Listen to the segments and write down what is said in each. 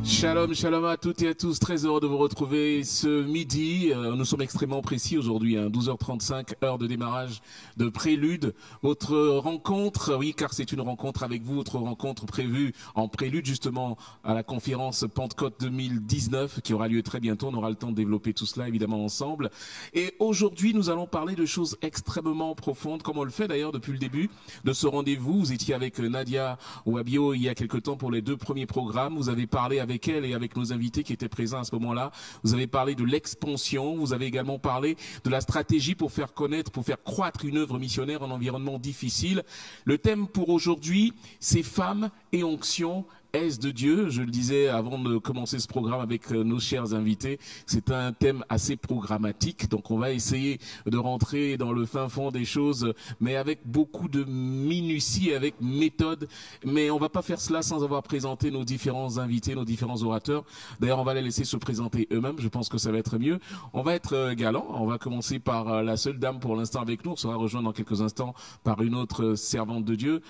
Shalom, shalom à toutes et à tous, très heureux de vous retrouver ce midi. Nous sommes extrêmement précis aujourd'hui, 12h35, heure de démarrage de Prélude. Votre rencontre, oui, car c'est une rencontre avec vous, votre rencontre prévue en prélude justement à la conférence Pentecôte 2019 qui aura lieu très bientôt. On aura le temps de développer tout cela évidemment ensemble. Et aujourd'hui, nous allons parler de choses extrêmement profondes, comme on le fait d'ailleurs depuis le début de ce rendez-vous. Vous étiez avec Nadia Ouabio il y a quelque temps pour les 2 premiers programmes. Vous avez parlé avec elle et avec nos invités qui étaient présents à ce moment-là. Vous avez parlé de l'expansion. Vous avez également parlé de la stratégie pour faire connaître, pour faire croître une œuvre missionnaire en environnement difficile. Le thème pour aujourd'hui, c'est femmes et onction. Est-ce de Dieu? Je le disais avant de commencer ce programme avec nos chers invités, c'est un thème assez programmatique, donc on va essayer de rentrer dans le fin fond des choses, mais avec beaucoup de minutie, avec méthode, mais on va pas faire cela sans avoir présenté nos différents invités, nos différents orateurs. D'ailleurs, on va les laisser se présenter eux-mêmes, je pense que ça va être mieux. On va être galant, on va commencer par la seule dame pour l'instant avec nous, on sera rejoint dans quelques instants par une autre servante de Dieu.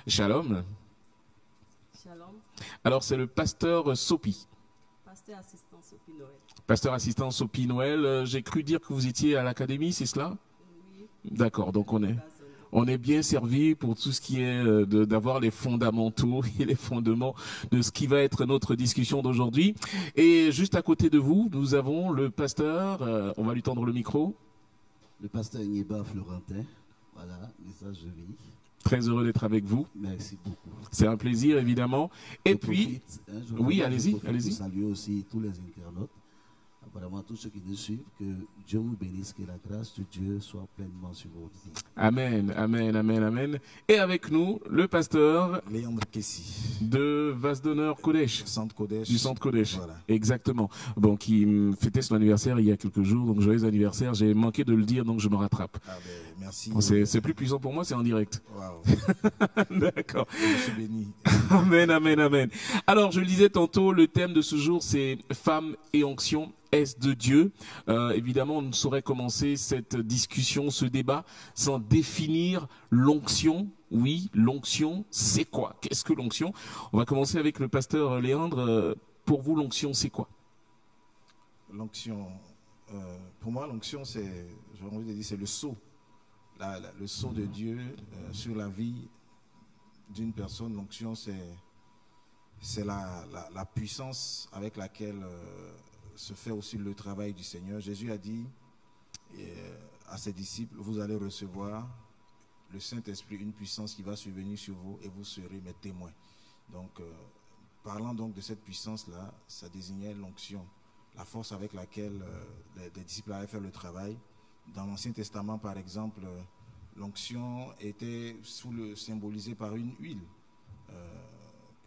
Shalom. Shalom. Alors, c'est le pasteur Sopi. Pasteur assistant Sopi Noël. Pasteur assistant Sopi Noël. J'ai cru dire que vous étiez à l'académie, c'est cela? Oui. D'accord, donc on est bien servi pour tout ce qui est d'avoir les fondamentaux et les fondements de ce qui va être notre discussion d'aujourd'hui. Et juste à côté de vous, nous avons le pasteur, on va lui tendre le micro. Le pasteur Nieba Florentin, voilà, message de vie. Très heureux d'être avec vous. Merci beaucoup. C'est un plaisir, évidemment. Et Je puis, profite, oui, allez-y, pour saluer aussi tous les internautes, apparemment tous ceux qui nous suivent, que Dieu vous bénisse, que la grâce de Dieu soit pleinement sur votre vie. Amen, amen, amen, amen. Et avec nous, le pasteur Léandre Kessi. de Vase d'honneur Kodesh. Centre Kodesh. Du centre Kodesh. Voilà. Exactement. Bon, qui fêtait son anniversaire il y a quelques jours, donc joyeux anniversaire. J'ai manqué de le dire, donc je me rattrape. Ah ben, merci. Bon, c'est plus puissant pour moi, c'est en direct. Waouh. D'accord. Je suis béni. Amen, amen, amen. Alors, je le disais tantôt, le thème de ce jour, c'est femmes et onction. Est-ce de Dieu? Évidemment, on ne saurait commencer cette discussion, ce débat, sans définir l'onction. Oui, l'onction, c'est quoi? Qu'est-ce que l'onction? On va commencer avec le pasteur Léandre. Pour vous, l'onction, c'est quoi? L'onction, pour moi, l'onction, c'est, j'ai envie de dire, c'est le sceau. Le sceau de Dieu sur la vie d'une personne. L'onction, c'est la puissance avec laquelle se fait aussi le travail du Seigneur. Jésus a dit à ses disciples, vous allez recevoir le Saint-Esprit, une puissance qui va survenir sur vous et vous serez mes témoins. Donc, parlant donc de cette puissance-là, ça désignait l'onction, la force avec laquelle les disciples allaient faire le travail. Dans l'Ancien Testament, par exemple, l'onction était symbolisée par une huile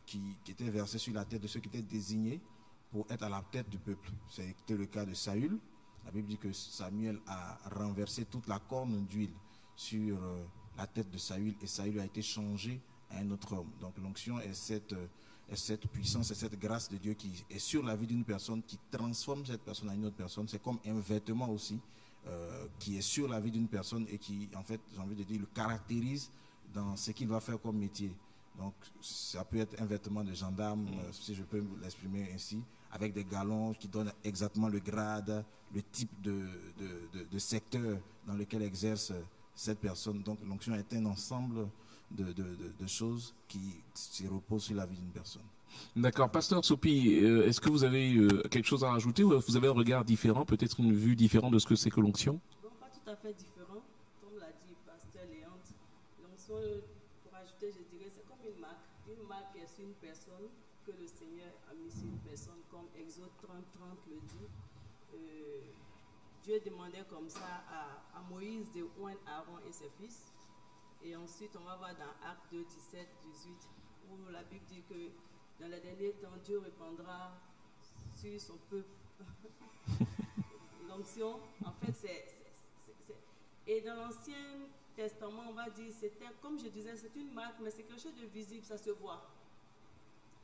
qui était versée sur la tête de ceux qui étaient désignés pour être à la tête du peuple. C'était le cas de Saül. La Bible dit que Samuel a renversé toute la corne d'huile sur la tête de Saül et Saül a été changé à un autre homme. Donc l'onction est cette puissance et cette grâce de Dieu qui est sur la vie d'une personne, qui transforme cette personne à une autre personne. C'est comme un vêtement aussi qui est sur la vie d'une personne et qui, en fait, j'ai envie de dire, le caractérise dans ce qu'il va faire comme métier. Donc ça peut être un vêtement de gendarme, si je peux l'exprimer ainsi, avec des galons qui donnent exactement le grade, le type de secteur dans lequel exerce cette personne. Donc l'onction est un ensemble de choses qui se reposent sur la vie d'une personne. D'accord. Pasteur Sopi, est-ce que vous avez quelque chose à rajouter ou vous avez un regard différent, peut-être une vue différente de ce que c'est que l'onction? Non, pas tout à fait différent. Comme l'a dit Pasteur Léandre, l'onction, pour ajouter, je dirais, c'est comme une marque. Une marque est sur une personne que le Seigneur a mis sur une personne, comme Exode 30:30 le dit. Dieu demandait comme ça à Moïse de oindre Aaron et ses fils. Et ensuite, on va voir dans Actes 2, 17, 18, où la Bible dit que dans les derniers temps, Dieu répandra sur son peuple. L'onction, en fait, et dans l'Ancien Testament, on va dire, c'était, comme je disais, c'est une marque, mais c'est quelque chose de visible, ça se voit.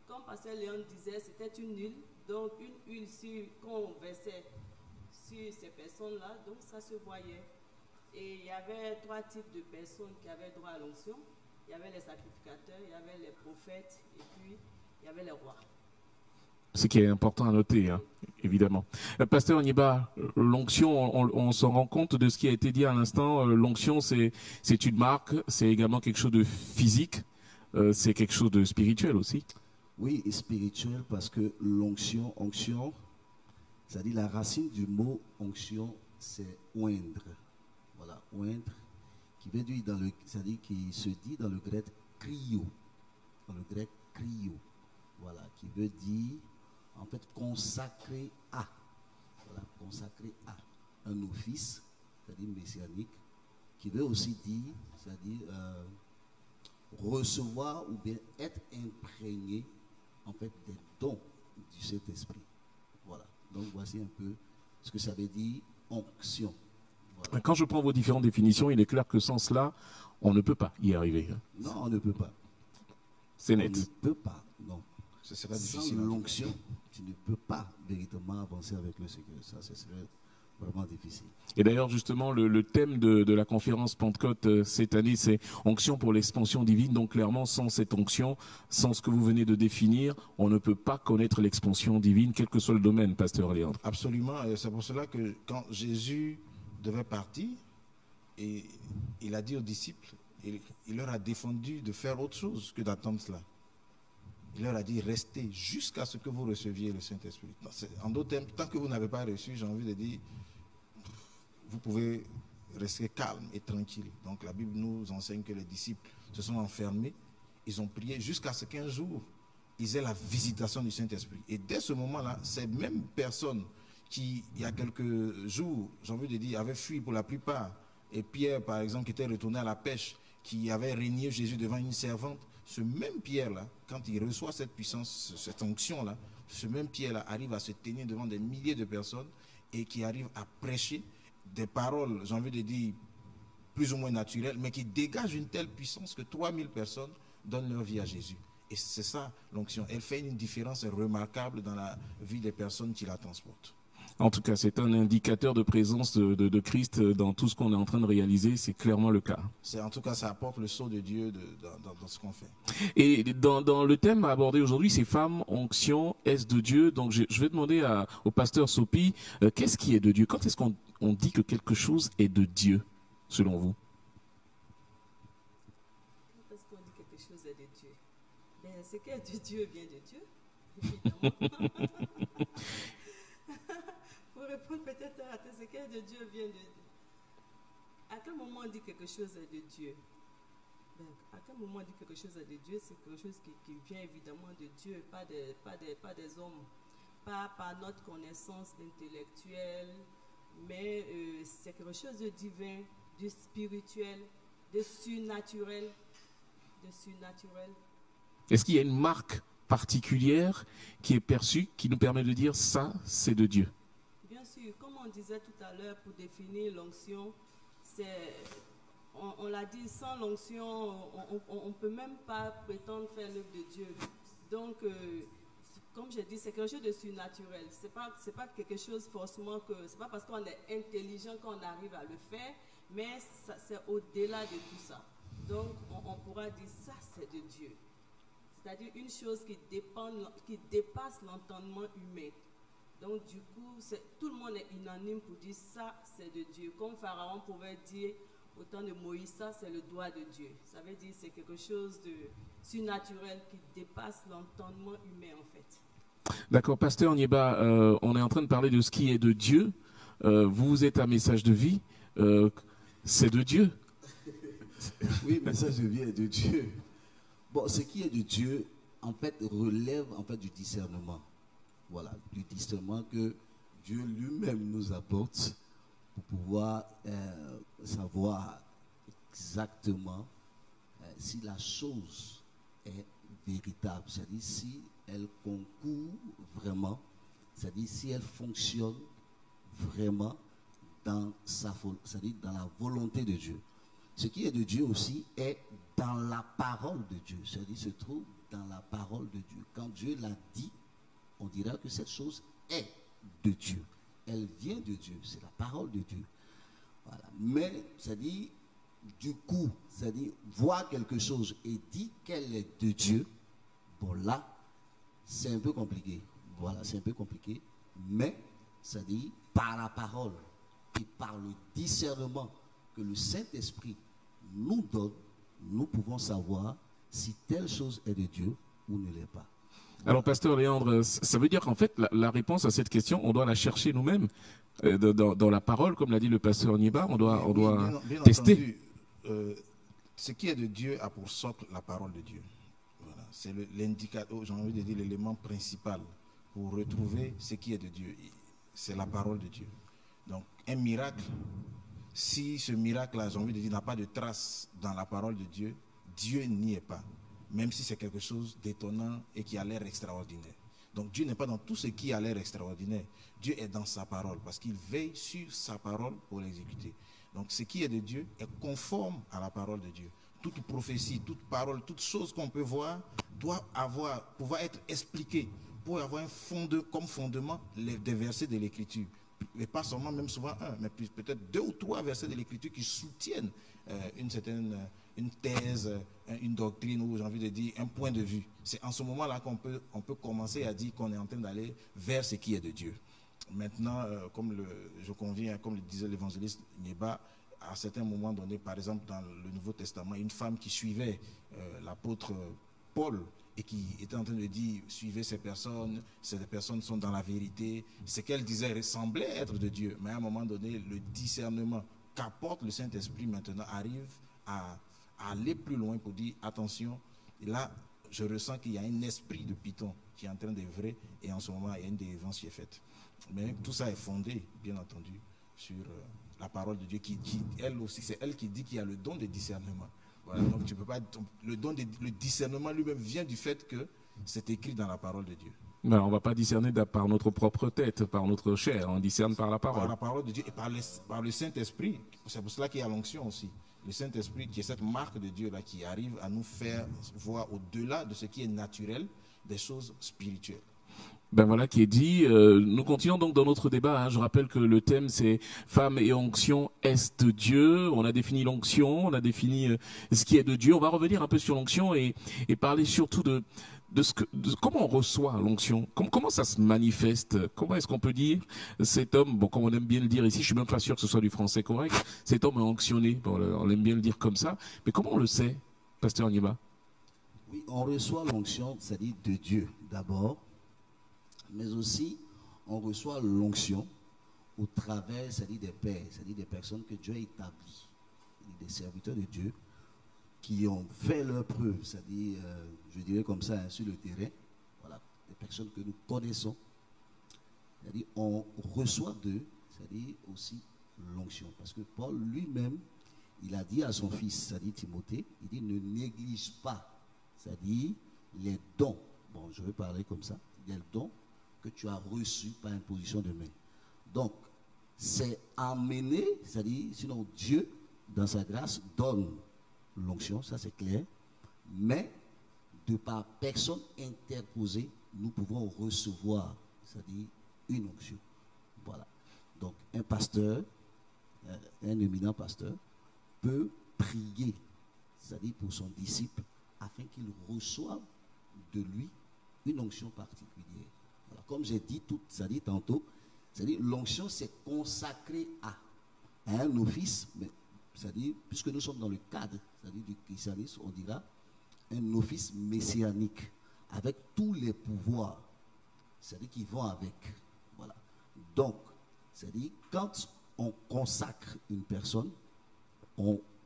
Comme Pasteur Léon disait, c'était une huile, donc une huile qu'on versait sur ces personnes-là, donc ça se voyait. Et il y avait 3 types de personnes qui avaient droit à l'onction. Il y avait les sacrificateurs, il y avait les prophètes, et puis il y avait les rois. Ce qui est important à noter, hein, évidemment. Pasteur Onyeba, l'onction, on s'en rend compte de ce qui a été dit à l'instant. L'onction, c'est une marque, c'est également quelque chose de physique, c'est quelque chose de spirituel aussi. Oui, et spirituel parce que l'onction, onction, c'est-à-dire la racine du mot onction, c'est oindre. Voilà, oindre, qui veut dire c'est-à-dire qui se dit dans le grec cryo. Dans le grec cryo. Voilà, qui veut dire en fait consacré à. Voilà, consacré à un office, c'est-à-dire messianique, qui veut aussi dire, c'est-à-dire recevoir ou bien être imprégné en fait des dons du Saint-Esprit. Voilà. Donc voici un peu ce que ça veut dire onction. Voilà. Quand je prends vos différentes définitions, il est clair que sans cela, on ne peut pas y arriver. Non, on ne peut pas. C'est net. On ne peut pas, non. Ce sera Sans difficile. l'onction, tu ne peux pas véritablement avancer avec le Seigneur. Ça, ce serait vraiment difficile. Et d'ailleurs, justement, le thème de la conférence Pentecôte cette année, c'est onction pour l'expansion divine. Donc clairement, sans cette onction, sans ce que vous venez de définir, on ne peut pas connaître l'expansion divine, quel que soit le domaine, Pasteur Léandre. Absolument. Et c'est pour cela que quand Jésus devait partir, et il a dit aux disciples, il leur a défendu de faire autre chose que d'attendre cela. Il leur a dit, restez jusqu'à ce que vous receviez le Saint-Esprit. En d'autres termes, tant que vous n'avez pas reçu, j'ai envie de dire, vous pouvez rester calme et tranquille. Donc la Bible nous enseigne que les disciples se sont enfermés, ils ont prié jusqu'à ce qu'un jour, ils aient la visitation du Saint-Esprit. Et dès ce moment-là, ces mêmes personnes qui, il y a quelques jours, j'ai envie de dire, avaient fui pour la plupart, et Pierre, par exemple, qui était retourné à la pêche, qui avait régné Jésus devant une servante, ce même Pierre-là, quand il reçoit cette puissance, cette onction-là, ce même Pierre-là arrive à se tenir devant des milliers de personnes et qui arrive à prêcher des paroles, j'ai envie de dire, plus ou moins naturelles, mais qui dégagent une telle puissance que 3000 personnes donnent leur vie à Jésus. Et c'est ça, l'onction. Elle fait une différence remarquable dans la vie des personnes qui la transportent. En tout cas, c'est un indicateur de présence de Christ dans tout ce qu'on est en train de réaliser. C'est clairement le cas. En tout cas, ça apporte le sceau de Dieu dans ce qu'on fait. Et dans le thème abordé aujourd'hui, c'est femmes, onction, est de Dieu. Donc, je vais demander au pasteur Sopi, qu'est-ce qui est de Dieu? Quand est-ce qu'on dit que quelque chose est de Dieu, selon vous? Quand est-ce qu'on dit quelque chose est de Dieu? Ben, ce qui est de Dieu vient de Dieu, évidemment. Pour répondre peut-être à ce qui est de Dieu vient de Dieu. À quel moment on dit quelque chose est de Dieu? Ben, à quel moment on dit quelque chose est de Dieu? C'est quelque chose qui vient évidemment de Dieu, pas des hommes, pas par notre connaissance intellectuelle, mais c'est quelque chose de divin, de spirituel, de surnaturel. Est-ce qu'il y a une marque particulière qui est perçue, qui nous permet de dire ça, c'est de Dieu? Bien sûr, comme on disait tout à l'heure, pour définir l'onction, on l'a dit, sans l'onction, on ne peut même pas prétendre faire l'œuvre de Dieu. Donc, comme j'ai dit, c'est quelque chose de surnaturel. C'est pas quelque chose forcément c'est pas parce qu'on est intelligent qu'on arrive à le faire, mais c'est au-delà de tout ça. Donc, on pourra dire ça, c'est de Dieu. C'est-à-dire une chose qui dépasse l'entendement humain. Donc du coup, tout le monde est unanime pour dire ça, c'est de Dieu. Comme Pharaon pouvait dire au temps de Moïse, ça c'est le doigt de Dieu. Ça veut dire c'est quelque chose de surnaturel qui dépasse l'entendement humain en fait. D'accord, Pasteur Onyeba, on est en train de parler de ce qui est de Dieu. Vous êtes un message de vie, c'est de Dieu. Oui, message de vie est de Dieu. Bon, ce qui est de Dieu, en fait, relève en fait du discernement. Voilà, du discernement que Dieu lui-même nous apporte pour pouvoir savoir exactement si la chose est véritable, c'est-à-dire si elle concourt vraiment, c'est-à-dire si elle fonctionne vraiment dans c'est-à-dire dans la volonté de Dieu. Ce qui est de Dieu aussi est dans la parole de Dieu, c'est-à-dire se trouve dans la parole de Dieu. Quand Dieu l'a dit, on dira que cette chose est de Dieu. Elle vient de Dieu, c'est la parole de Dieu. Voilà. Mais, c'est-à-dire, du coup, c'est-à-dire, voir quelque chose et dire qu'elle est de Dieu, bon là, c'est un peu compliqué. Voilà, c'est un peu compliqué. Mais, ça dit, par la parole et par le discernement que le Saint-Esprit nous donne, nous pouvons savoir si telle chose est de Dieu ou ne l'est pas. Alors, pasteur Léandre, ça veut dire qu'en fait, la réponse à cette question, on doit la chercher nous-mêmes dans la parole, comme l'a dit le pasteur Nieba, on doit bien tester. entendu, ce qui est de Dieu a pour socle la parole de Dieu. Voilà. C'est l'indicateur, j'ai envie de dire l'élément principal pour retrouver ce qui est de Dieu. C'est la parole de Dieu. Donc, un miracle, si ce miracle-là, j'ai envie de dire, n'a pas de trace dans la parole de Dieu, Dieu n'y est pas. Même si c'est quelque chose d'étonnant et qui a l'air extraordinaire. Donc Dieu n'est pas dans tout ce qui a l'air extraordinaire. Dieu est dans sa parole parce qu'il veille sur sa parole pour l'exécuter. Donc ce qui est de Dieu est conforme à la parole de Dieu. Toute prophétie, toute parole, toute chose qu'on peut voir doit pouvoir être expliquée pour avoir comme fondement des versets de l'Écriture. Et pas seulement, même souvent un, mais peut-être 2 ou 3 versets de l'Écriture qui soutiennent une thèse, une doctrine, ou j'ai envie de dire un point de vue. C'est en ce moment-là qu'on peut commencer à dire qu'on est en train d'aller vers ce qui est de Dieu. Maintenant, je conviens, comme le disait l'évangéliste Nieba, à certains moments donnés, par exemple dans le Nouveau Testament, une femme qui suivait l'apôtre Paul et qui était en train de dire, suivez ces personnes sont dans la vérité. Ce qu'elle disait ressemblait être de Dieu, mais à un moment donné, le discernement qu'apporte le Saint-Esprit maintenant arrive à aller plus loin pour dire attention, et là je ressens qu'il y a un esprit de Python qui est en train d'œuvrer et en ce moment il y a une délivrance qui est faite. Mais tout ça est fondé, bien entendu, sur la parole de Dieu qui elle aussi, c'est elle qui dit qu'il y a le don de discernement. Voilà, donc tu peux pas, le discernement lui-même vient du fait que c'est écrit dans la parole de Dieu. Ben, on ne va pas discerner par notre propre tête, par notre chair, on discerne par la parole. Par la parole de Dieu et par le Saint-Esprit. C'est pour cela qu'il y a l'onction aussi. Le Saint-Esprit qui est cette marque de Dieu là qui arrive à nous faire voir au-delà de ce qui est naturel, des choses spirituelles. Ben voilà qui est dit. Nous continuons donc dans notre débat. Hein. Je rappelle que le thème c'est femme et onction, est de Dieu. On a défini l'onction, on a défini ce qui est de Dieu. On va revenir un peu sur l'onction et parler surtout de comment on reçoit l'onction, comment ça se manifeste, comment est-ce qu'on peut dire cet homme, bon comme on aime bien le dire ici, je suis même pas sûr que ce soit du français correct, cet homme est onctionné, bon, on aime bien le dire comme ça, mais comment on le sait, pasteur Nieba? Oui, on reçoit l'onction, c'est-à-dire de Dieu d'abord, mais aussi on reçoit l'onction au travers, c'est-à-dire des pères, c'est-à-dire des personnes que Dieu a établies, des serviteurs de Dieu, qui ont fait leur preuve, c'est-à-dire, je dirais comme ça, hein, sur le terrain, voilà, des personnes que nous connaissons, c'est-à-dire, on reçoit d'eux, c'est-à-dire aussi l'onction. Parce que Paul lui-même, il a dit à son fils, c'est-à-dire Timothée, il dit, ne néglige pas, c'est-à-dire, les dons, bon, je vais parler comme ça, les dons que tu as reçus par imposition de main. Donc, c'est amené, c'est-à-dire, sinon Dieu, dans sa grâce, donne l'onction, ça c'est clair, mais de par personne interposée, nous pouvons recevoir, c'est-à-dire une onction. Voilà. Donc un pasteur, un éminent pasteur, peut prier, c'est-à-dire pour son disciple, afin qu'il reçoive de lui une onction particulière. Voilà. Comme j'ai dit c'est-à-dire tantôt, c'est-à-dire l'onction c'est consacré à un office, mais c'est-à-dire, puisque nous sommes dans le cadre, c'est-à-dire du christianisme, on dira un office messianique, avec tous les pouvoirs, c'est-à-dire qui vont avec. Voilà. Donc, c'est-à-dire, quand on consacre une personne,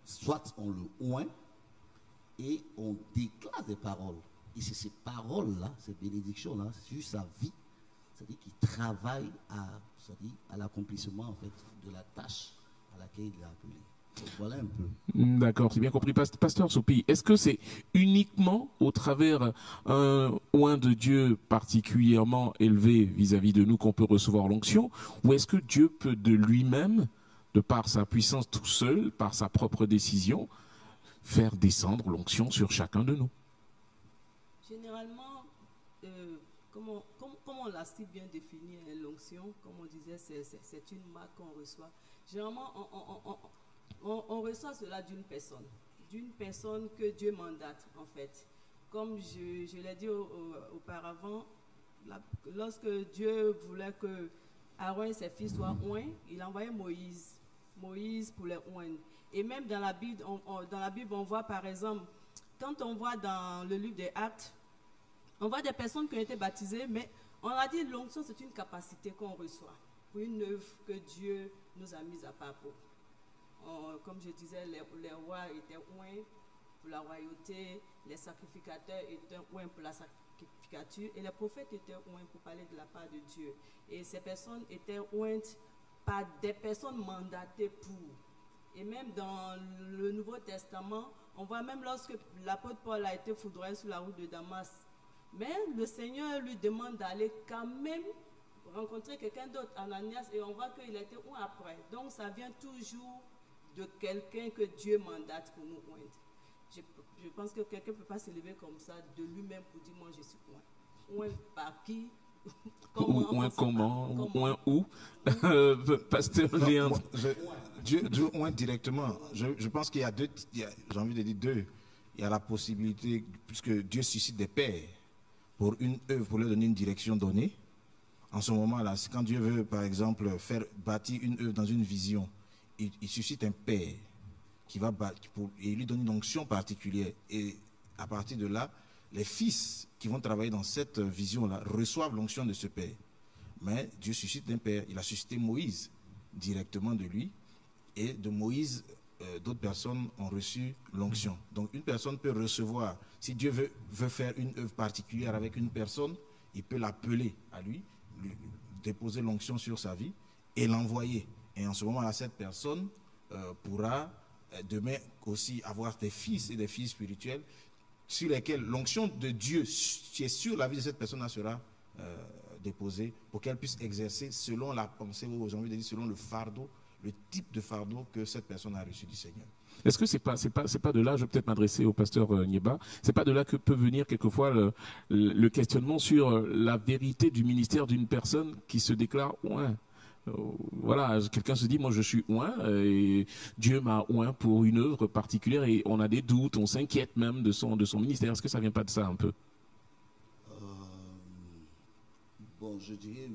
soit on le oint, et on déclare des paroles. Et c'est ces paroles-là, ces bénédictions-là, sur sa vie, c'est-à-dire qui travaille à l'accomplissement en fait, de la tâche à laquelle il est appelé. Voilà un peu. D'accord, c'est bien compris. Pasteur Soupi, est-ce que c'est uniquement au travers un oint de Dieu particulièrement élevé vis-à-vis de nous qu'on peut recevoir l'onction, ou est-ce que Dieu peut de lui-même, de par sa puissance tout seul, par sa propre décision, faire descendre l'onction sur chacun de nous? Généralement, comme on l'a si bien défini, l'onction, comme on disait, c'est une marque qu'on reçoit. Généralement, on reçoit cela d'une personne que Dieu mandate, en fait. Comme je l'ai dit auparavant, lorsque Dieu voulait que Aaron et ses fils soient oints, il a envoyé Moïse pour les oindre. Et même dans la Bible, on voit par exemple, quand on voit dans le livre des Actes, on voit des personnes qui ont été baptisées, mais on a dit l'onction, c'est une capacité qu'on reçoit pour une œuvre que Dieu nous a mise à part pour. Comme je disais, les rois étaient oints pour la royauté, les sacrificateurs étaient oints pour la sacrificature, et les prophètes étaient oints pour parler de la part de Dieu. Et ces personnes étaient ointes par des personnes mandatées pour. Et même dans le Nouveau Testament, on voit même lorsque l'apôtre Paul a été foudroyé sur la route de Damas, mais le Seigneur lui demande d'aller quand même rencontrer quelqu'un d'autre, Ananias, et on voit qu'il a été oint après. Donc ça vient toujours de quelqu'un que Dieu mandate pour nous oindre. Je pense que quelqu'un ne peut pas se lever comme ça de lui-même pour dire moi je suis oint. Oint par qui? Comment? Oint où? Pasteur Léandre. Dieu oint directement. Je pense qu'il y a deux, j'ai envie de dire deux. Il y a la possibilité, puisque Dieu suscite des pères pour une œuvre, pour leur donner une direction donnée. En ce moment-là, quand Dieu veut, par exemple, faire bâtir une œuvre dans une vision, il suscite un père qui va bâtir et il lui donne une onction particulière. Et à partir de là, les fils qui vont travailler dans cette vision-là reçoivent l'onction de ce père. Mais Dieu suscite un père. Il a suscité Moïse directement de lui. Et de Moïse, d'autres personnes ont reçu l'onction. Donc une personne peut recevoir, si Dieu veut faire une œuvre particulière avec une personne, il peut l'appeler à lui déposer l'onction sur sa vie et l'envoyer. Et en ce moment-là, cette personne pourra demain aussi avoir des fils et des filles spirituels sur lesquels l'onction de Dieu qui est sur la vie de cette personne-là sera déposée pour qu'elle puisse exercer selon la pensée, ou j'ai envie de dire selon le fardeau, le type de fardeau que cette personne a reçu du Seigneur. Est-ce que c'est pas de là, je vais peut-être m'adresser au pasteur Nieba, c'est pas de là que peut venir quelquefois le questionnement sur la vérité du ministère d'une personne qui se déclare oint. Voilà, quelqu'un se dit moi je suis oint et Dieu m'a oint pour une œuvre particulière et on a des doutes, on s'inquiète même de son ministère. Est-ce que ça vient pas de ça un peu? Bon, je dirais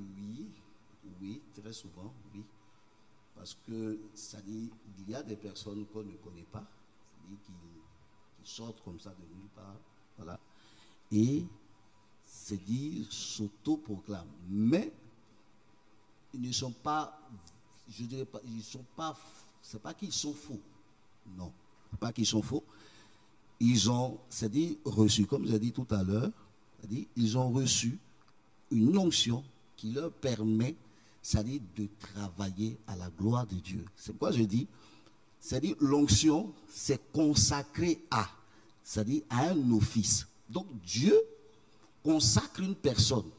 oui, très souvent, oui. Parce que ça dit, il y a des personnes qu'on ne connaît pas, qui sortent comme ça de nulle part, voilà, et c'est dit s'auto-proclament. Mais ils ne sont pas, je dirais pas, ils sont pas, c'est pas qu'ils sont faux, non, pas qu'ils sont faux. Ils ont, c'est dit reçu, comme j'ai dit tout à l'heure, c'est-à-dire ils ont reçu une onction qui leur permet, c'est-à-dire de travailler à la gloire de Dieu. C'est pourquoi je dis, c'est-à-dire l'onction, c'est consacré à, c'est-à-dire à un office. Donc Dieu consacre une personne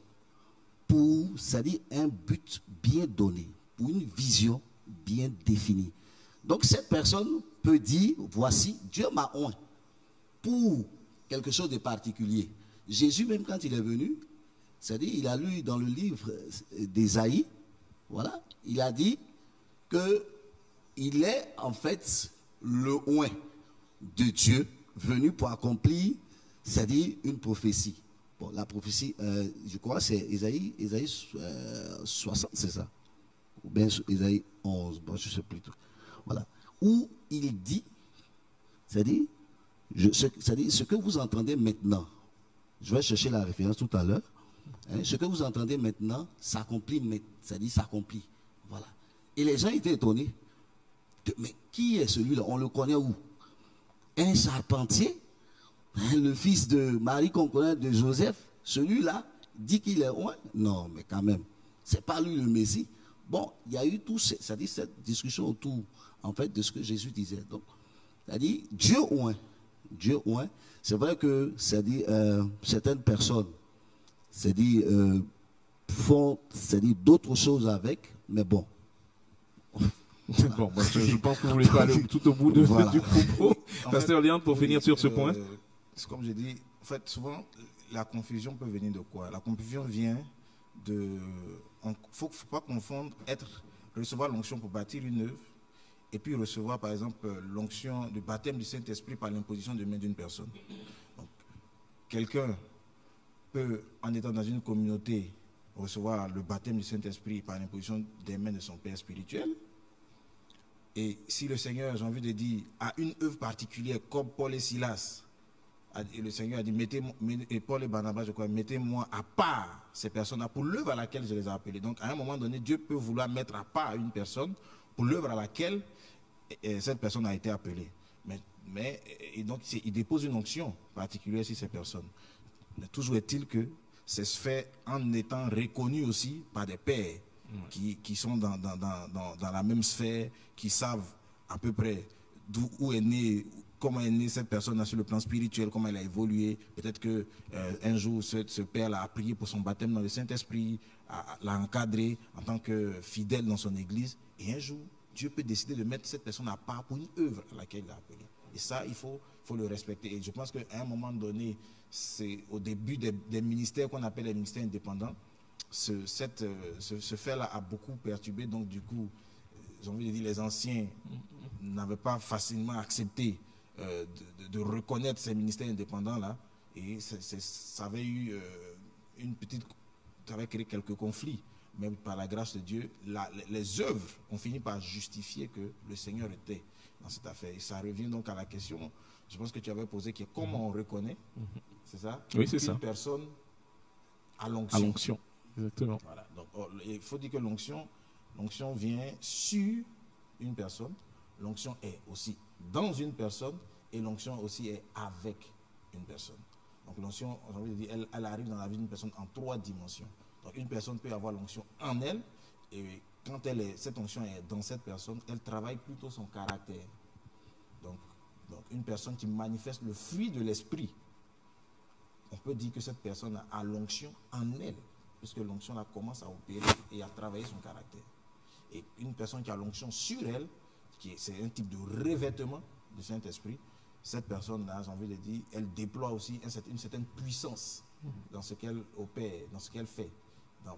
pour, c'est-à-dire un but bien donné, pour une vision bien définie. Donc cette personne peut dire, voici, Dieu m'a oint pour quelque chose de particulier. Jésus, même quand il est venu, c'est-à-dire il a lu dans le livre d'Ésaïe, voilà, il a dit qu'il est en fait le oint de Dieu venu pour accomplir, c'est-à-dire une prophétie. Bon, la prophétie, je crois, c'est Ésaïe 60, c'est ça? Ou bien Ésaïe 11, bon, je ne sais plus tout. Voilà. Où il dit, c'est-à-dire ce que vous entendez maintenant, je vais chercher la référence tout à l'heure, hein, ce que vous entendez maintenant s'accomplit, c'est-à-dire s'accomplit. Voilà. Et les gens étaient étonnés. Mais qui est celui-là? On le connaît où? Un charpentier, hein, le fils de Marie qu'on connaît, de Joseph, celui-là dit qu'il est oint? Non, mais quand même, c'est pas lui le Messie. Bon, il y a eu tout, c'est-à-dire cette discussion autour, en fait, de ce que Jésus disait. Donc, c'est-à-dire Dieu oint. Dieu oint. C'est vrai que, c'est-à-dire certaines personnes, c'est-à-dire font, c'est-à-dire d'autres choses avec, mais bon. Voilà. Bon, moi, je pense que vous voulez pas aller tout au bout voilà. Du propos. Pasteur Léandre, pour finir sur ce point. C'est comme je dis, en fait, souvent, la confusion peut venir de quoi? La confusion vient de... Il ne faut pas confondre recevoir l'onction pour bâtir une œuvre et puis recevoir, par exemple, l'onction de baptême du Saint-Esprit par l'imposition de main d'une personne. Donc, quelqu'un peut, en étant dans une communauté, recevoir le baptême du Saint-Esprit par l'imposition des mains de son Père spirituel. Et si le Seigneur, j'ai envie de dire, a une œuvre particulière, comme Paul et Silas, et le Seigneur a dit, et Paul et Barnabas, je crois, mettez-moi à part ces personnes-là pour l'œuvre à laquelle je les ai appelés. Donc, à un moment donné, Dieu peut vouloir mettre à part une personne pour l'œuvre à laquelle cette personne a été appelée. Et donc, il dépose une onction particulière sur ces personnes. Mais toujours est-il que c'est fait en étant reconnu aussi par des pères qui sont dans la même sphère, qui savent à peu près où est né, comment est née cette personne sur le plan spirituel, comment elle a évolué. Peut-être qu'un jour, ce père-là a prié pour son baptême dans le Saint-Esprit, l'a encadré en tant que fidèle dans son église. Et un jour, Dieu peut décider de mettre cette personne à part pour une œuvre à laquelle il l'a appelée. Et ça, il faut le respecter. Et je pense qu'à un moment donné, c'est au début des ministères qu'on appelle les ministères indépendants, ce fait-là a beaucoup perturbé. Donc, du coup, j'ai envie de dire, les anciens n'avaient pas facilement accepté de reconnaître ces ministères indépendants-là. Et ça avait eu ça avait créé quelques conflits. Mais par la grâce de Dieu, les œuvres ont fini par justifier que le Seigneur était dans cette affaire. Et ça revient donc à la question, je pense que tu avais posé, qui est comment on reconnaît, c'est ça? Oui, c'est ça. Une personne à l'onction. À l'onction, exactement. Voilà. Donc, il faut dire que l'onction vient sur une personne, l'onction est aussi dans une personne, et l'onction aussi est avec une personne. Donc l'onction, j'ai envie de dire, elle arrive dans la vie d'une personne en 3 dimensions. Donc une personne peut avoir l'onction en elle, et quand cette onction est dans cette personne, elle travaille plutôt son caractère. Donc une personne qui manifeste le fruit de l'esprit, on peut dire que cette personne a l'onction en elle, puisque l'onction là commence à opérer et à travailler son caractère. Et une personne qui a l'onction sur elle, c'est un type de revêtement du Saint-Esprit, cette personne-là, j'ai envie de dire, elle déploie aussi une certaine puissance dans ce qu'elle opère, dans ce qu'elle fait.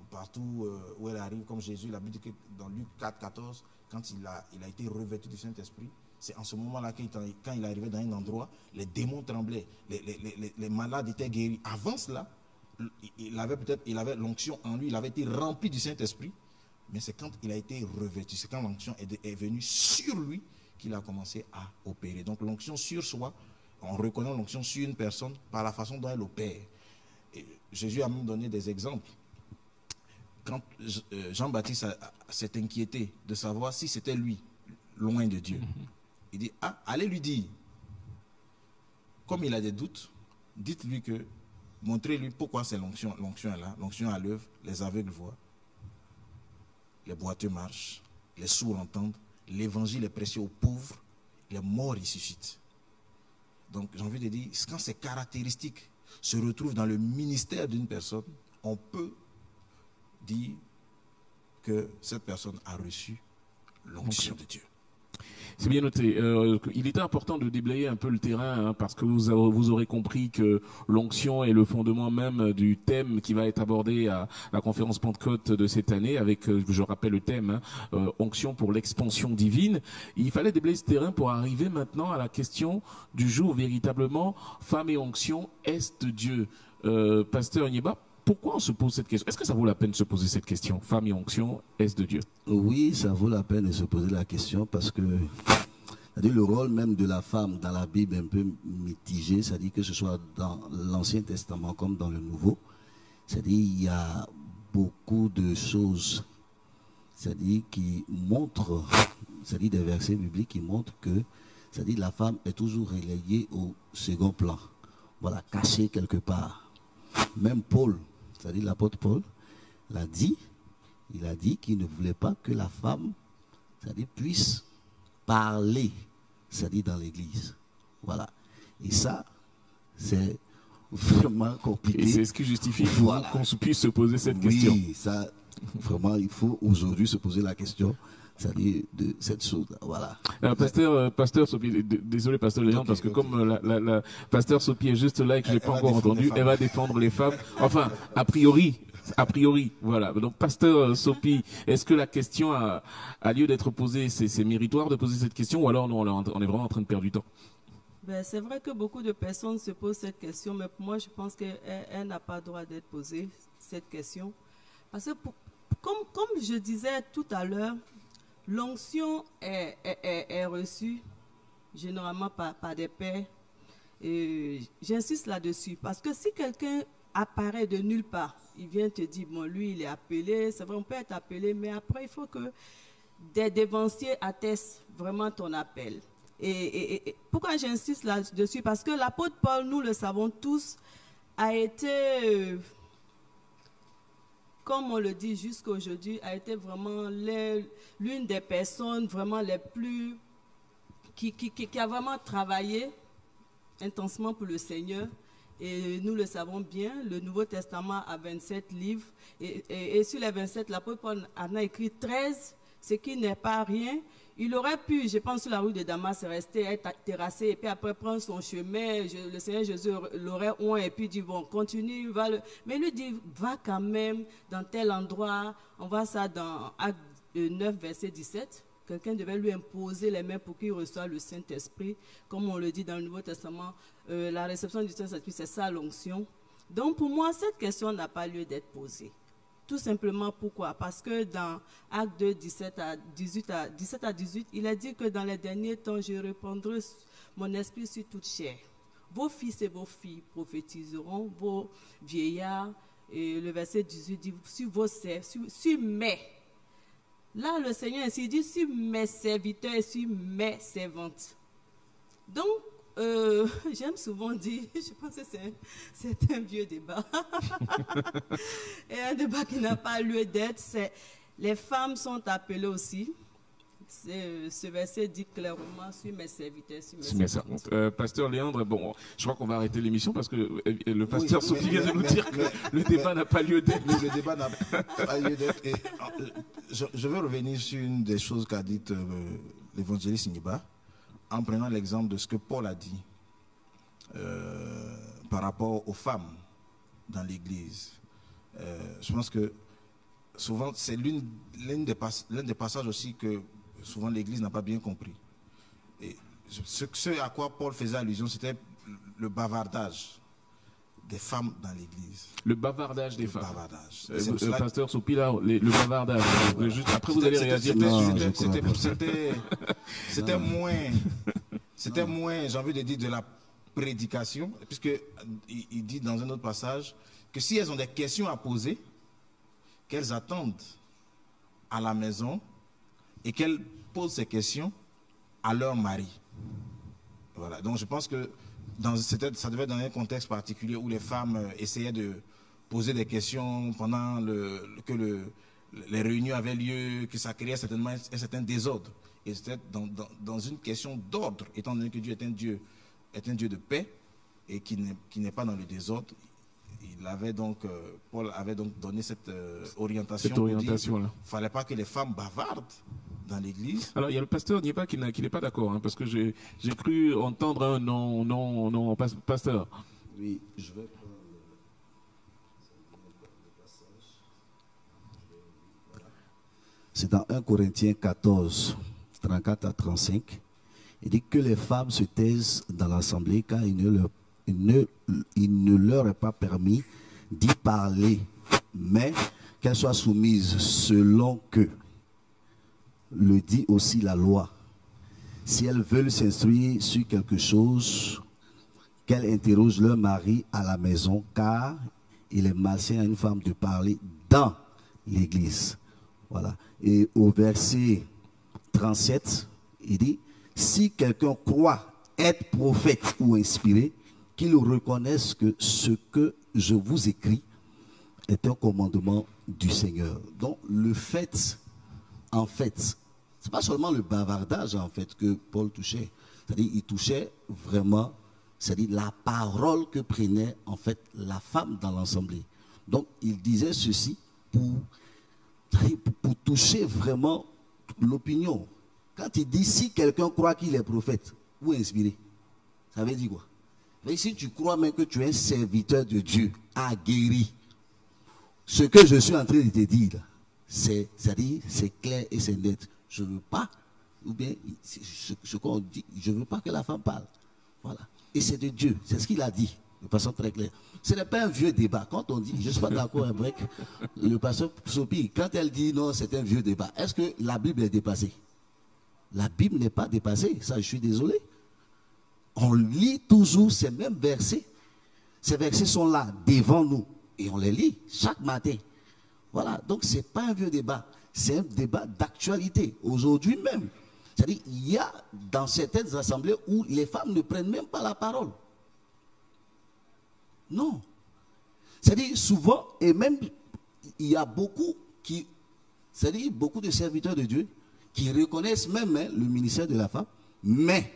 Partout où elle arrive, comme Jésus l'a dit que dans Luc 4, 14, quand il a été revêtu du Saint-Esprit, c'est en ce moment-là, quand il arrivait dans un endroit, les démons tremblaient, les malades étaient guéris. Avant cela, il avait l'onction en lui, il avait été rempli du Saint-Esprit, mais c'est quand il a été revêtu, c'est quand l'onction est venue sur lui qu'il a commencé à opérer. Donc l'onction sur soi, on reconnaît l'onction sur une personne par la façon dont elle opère. Et Jésus a même donné des exemples. Quand Jean-Baptiste s'est inquiété de savoir si c'était lui, loin de Dieu, il dit, allez lui dire, comme il a des doutes, dites-lui que, montrez-lui pourquoi c'est l'onction est là, l'onction à l'œuvre, les aveugles voient, les boiteux marchent, les sourds entendent, l'évangile est prêché aux pauvres, les morts ressuscitent. Donc j'ai envie de dire, quand ces caractéristiques se retrouvent dans le ministère d'une personne, on peut dire que cette personne a reçu l'onction de Dieu. C'est bien noté. Il était important de déblayer un peu le terrain, parce que vous aurez compris que l'onction est le fondement même du thème qui va être abordé à la conférence Pentecôte de cette année, avec, je rappelle le thème, onction pour l'expansion divine. Il fallait déblayer ce terrain pour arriver maintenant à la question du jour, véritablement, femme et onction, est de Dieu. Pasteur Nyeba, pourquoi on se pose cette question? Est-ce que ça vaut la peine de se poser cette question? Femme et onction, est-ce de Dieu? Oui, ça vaut la peine de se poser la question parce que le rôle même de la femme dans la Bible est un peu mitigé, c'est-à-dire que ce soit dans l'Ancien Testament comme dans le Nouveau, c'est-à-dire il y a beaucoup de choses, c'est-à-dire qui montrent, c'est-à-dire des versets bibliques qui montrent que, c'est-à-dire la femme est toujours reléguée au second plan, voilà, cachée quelque part. Même Paul, c'est-à-dire l'apôtre Paul, il a dit qu'il ne voulait pas que la femme, c'est-à-dire puisse parler, c'est-à-dire dans l'église. Voilà. Et ça, c'est vraiment compliqué. Et c'est ce qui justifie voilà. qu'on puisse se poser cette question. Oui, ça, vraiment, il faut aujourd'hui se poser la question, c'est-à-dire de cette chose-là. Voilà. Pasteur Sopi, désolé Pasteur Léon, parce que comme la Pasteur Sopi est juste là et que je n'ai pas encore entendu, elle va défendre les femmes. Enfin, a priori, voilà. Donc, Pasteur Sopi, est-ce que la question a lieu d'être posée? C'est méritoire de poser cette question, ou alors on est vraiment en train de perdre du temps? Ben, c'est vrai que beaucoup de personnes se posent cette question, mais pour moi, je pense qu'elle n'a pas le droit d'être posée, cette question. Parce que, comme je disais tout à l'heure, l'onction est reçue généralement par des pères. Et j'insiste là-dessus, parce que si quelqu'un apparaît de nulle part, il vient te dire, bon, lui, il est appelé, c'est vrai, on peut être appelé, mais après, il faut que des dévanciers attestent vraiment ton appel. Et pourquoi j'insiste là-dessus? Parce que l'apôtre Paul, nous le savons tous, a été, comme on le dit jusqu'à aujourd'hui, a été vraiment l'une des personnes vraiment les plus, qui a vraiment travaillé intensément pour le Seigneur. Et nous le savons bien, le Nouveau Testament a 27 livres. Et sur les 27, l'apôtre Paul en a écrit 13, ce qui n'est pas rien. Il aurait pu, je pense, sur la rue de Damas, rester, être terrassé, et puis après prendre son chemin. Le Seigneur Jésus l'aurait oint, et puis dit, bon, continue, va le... Mais il lui dit, va quand même dans tel endroit. On voit ça dans Acte 9, verset 17. Quelqu'un devait lui imposer les mains pour qu'il reçoive le Saint-Esprit. Comme on le dit dans le Nouveau Testament, la réception du Saint-Esprit, c'est ça l'onction. Donc pour moi, cette question n'a pas lieu d'être posée. Tout simplement pourquoi? Parce que dans Acte 2, 17 à 18, il a dit que dans les derniers temps, je répandrai mon esprit sur toute chair. Vos fils et vos filles prophétiseront, vos vieillards, et le verset 18 dit, sur vos serfs, sur mes. Là, le Seigneur ainsi dit, sur mes serviteurs et sur mes servantes. Donc, j'aime souvent dire, je pense que c'est un vieux débat, et un débat qui n'a pas lieu d'être, c'est les femmes sont appelées aussi. Ce verset dit clairement sur mes serviteurs, sur mes servantes. Pasteur Léandre, bon, je crois qu'on va arrêter l'émission parce que le pasteur Sophie vient de nous dire que le débat n'a pas lieu d'être. Le débat n'a pas lieu d'être. Et je veux revenir sur une des choses qu'a dit l'évangéliste Niba, en prenant l'exemple de ce que Paul a dit par rapport aux femmes dans l'Église. Je pense que souvent, c'est l'un des passages aussi que souvent l'Église n'a pas bien compris. Et ce à quoi Paul faisait allusion, c'était le bavardage des femmes dans l'Église. Le bavardage des femmes. Bavardage. Pasteur Soupila, le bavardage. Voilà. Juste après, vous allez réagir. C'était moins, j'ai envie de dire, de la prédication, puisqu'il dit dans un autre passage que si elles ont des questions à poser, qu'elles attendent à la maison et qu'elles posent ces questions à leur mari. Voilà. Donc je pense que ça devait être dans un contexte particulier où les femmes essayaient de poser des questions pendant les réunions avaient lieu, que ça créait certainement un certain désordre. Et c'était dans une question d'ordre, étant donné que Dieu est un Dieu de paix et qui n'est pas dans le désordre. Paul avait donc donné cette orientation. Cette orientation-là. Il ne fallait pas que les femmes bavardent dans l'église. Alors, il y a le pasteur Nieba qui n'est pas d'accord, hein, parce que j'ai cru entendre un non, pasteur. Oui, je vais prendre le passage. Voilà. C'est dans 1 Corinthiens 14, 34 à 35. Il dit que les femmes se taisent dans l'assemblée car il ne leur est pas permis d'y parler, mais qu'elles soient soumises selon que le dit aussi la loi. Si elles veulent s'instruire sur quelque chose, qu'elles interrogent leur mari à la maison, car il est malsain à une femme de parler dans l'église. Voilà. Et au verset 37, il dit, si quelqu'un croit être prophète ou inspiré, qu'il reconnaisse que ce que je vous écris est un commandement du Seigneur. Donc le fait, en fait, c'est pas seulement le bavardage en fait que Paul touchait. C'est-à-dire il touchait vraiment, c'est-à-dire la parole que prenait en fait la femme dans l'assemblée. Donc il disait ceci pour toucher vraiment l'opinion. Quand il dit si quelqu'un croit qu'il est prophète ou inspiré, ça veut dire quoi? Mais si tu crois même que tu es un serviteur de Dieu, aguerri, ce que je suis en train de te dire, c'est-à-dire c'est clair et c'est net. Je ne veux pas, ou bien ce qu'on dit, je ne veux pas que la femme parle. Voilà. Et c'est de Dieu. C'est ce qu'il a dit, de façon très claire. Ce n'est pas un vieux débat. Quand on dit, je ne suis pas d'accord avec le pasteur Sopi, quand elle dit non, c'est un vieux débat, est-ce que la Bible est dépassée? La Bible n'est pas dépassée. Ça, je suis désolé. On lit toujours ces mêmes versets. Ces versets sont là, devant nous. Et on les lit chaque matin. Voilà. Donc, ce n'est pas un vieux débat. C'est un débat d'actualité. Aujourd'hui même. C'est-à-dire, il y a dans certaines assemblées où les femmes ne prennent même pas la parole. Non. C'est-à-dire, souvent, et même, il y a beaucoup qui, c'est-à-dire, beaucoup de serviteurs de Dieu qui reconnaissent même le ministère de la femme, mais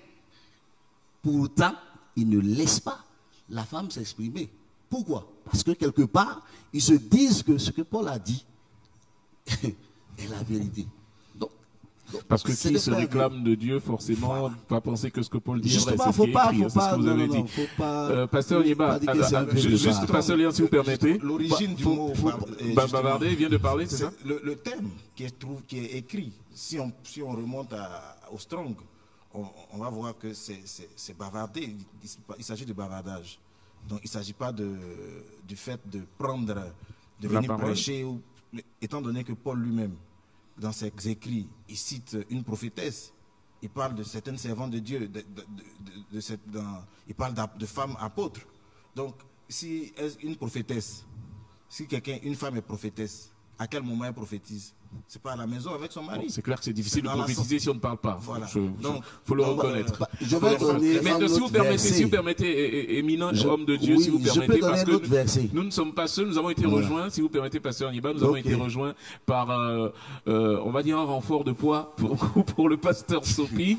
pourtant, ils ne laissent pas la femme s'exprimer. Pourquoi? Parce que quelque part, ils se disent que ce que Paul a dit est la vérité. Parce que qui se réclame de Dieu, forcément, va penser que ce que Paul dit est vrai. C'est ce qui est écrit, c'est ce que vous avez dit. Pasteur Nieba, juste Pasteur Léon, si vous permettez. L'origine du mot bavarder vient de parler, c'est ça? Le thème qui est écrit, si on remonte au Strong, on va voir que c'est bavarder. Il s'agit de bavardage. Donc il ne s'agit pas du fait de venir prêcher, étant donné que Paul lui-même, dans ses écrits, il cite une prophétesse. Il parle de certaines servantes de Dieu. Il parle de femmes apôtres. Donc, si une prophétesse, si une femme est prophétesse, à quel moment elle prophétise? C'est pas à la maison avec son mari. C'est clair que c'est difficile de prophétiser si on ne parle pas. Voilà. Donc, faut le reconnaître. Je vais donner mais si vous permettez, éminent homme de Dieu, si vous permettez, parce que nous ne sommes pas seuls, nous avons été rejoints, si vous permettez, pasteur Nieba, nous avons été rejoints par, on va dire, un renfort de poids pour le pasteur Sopi.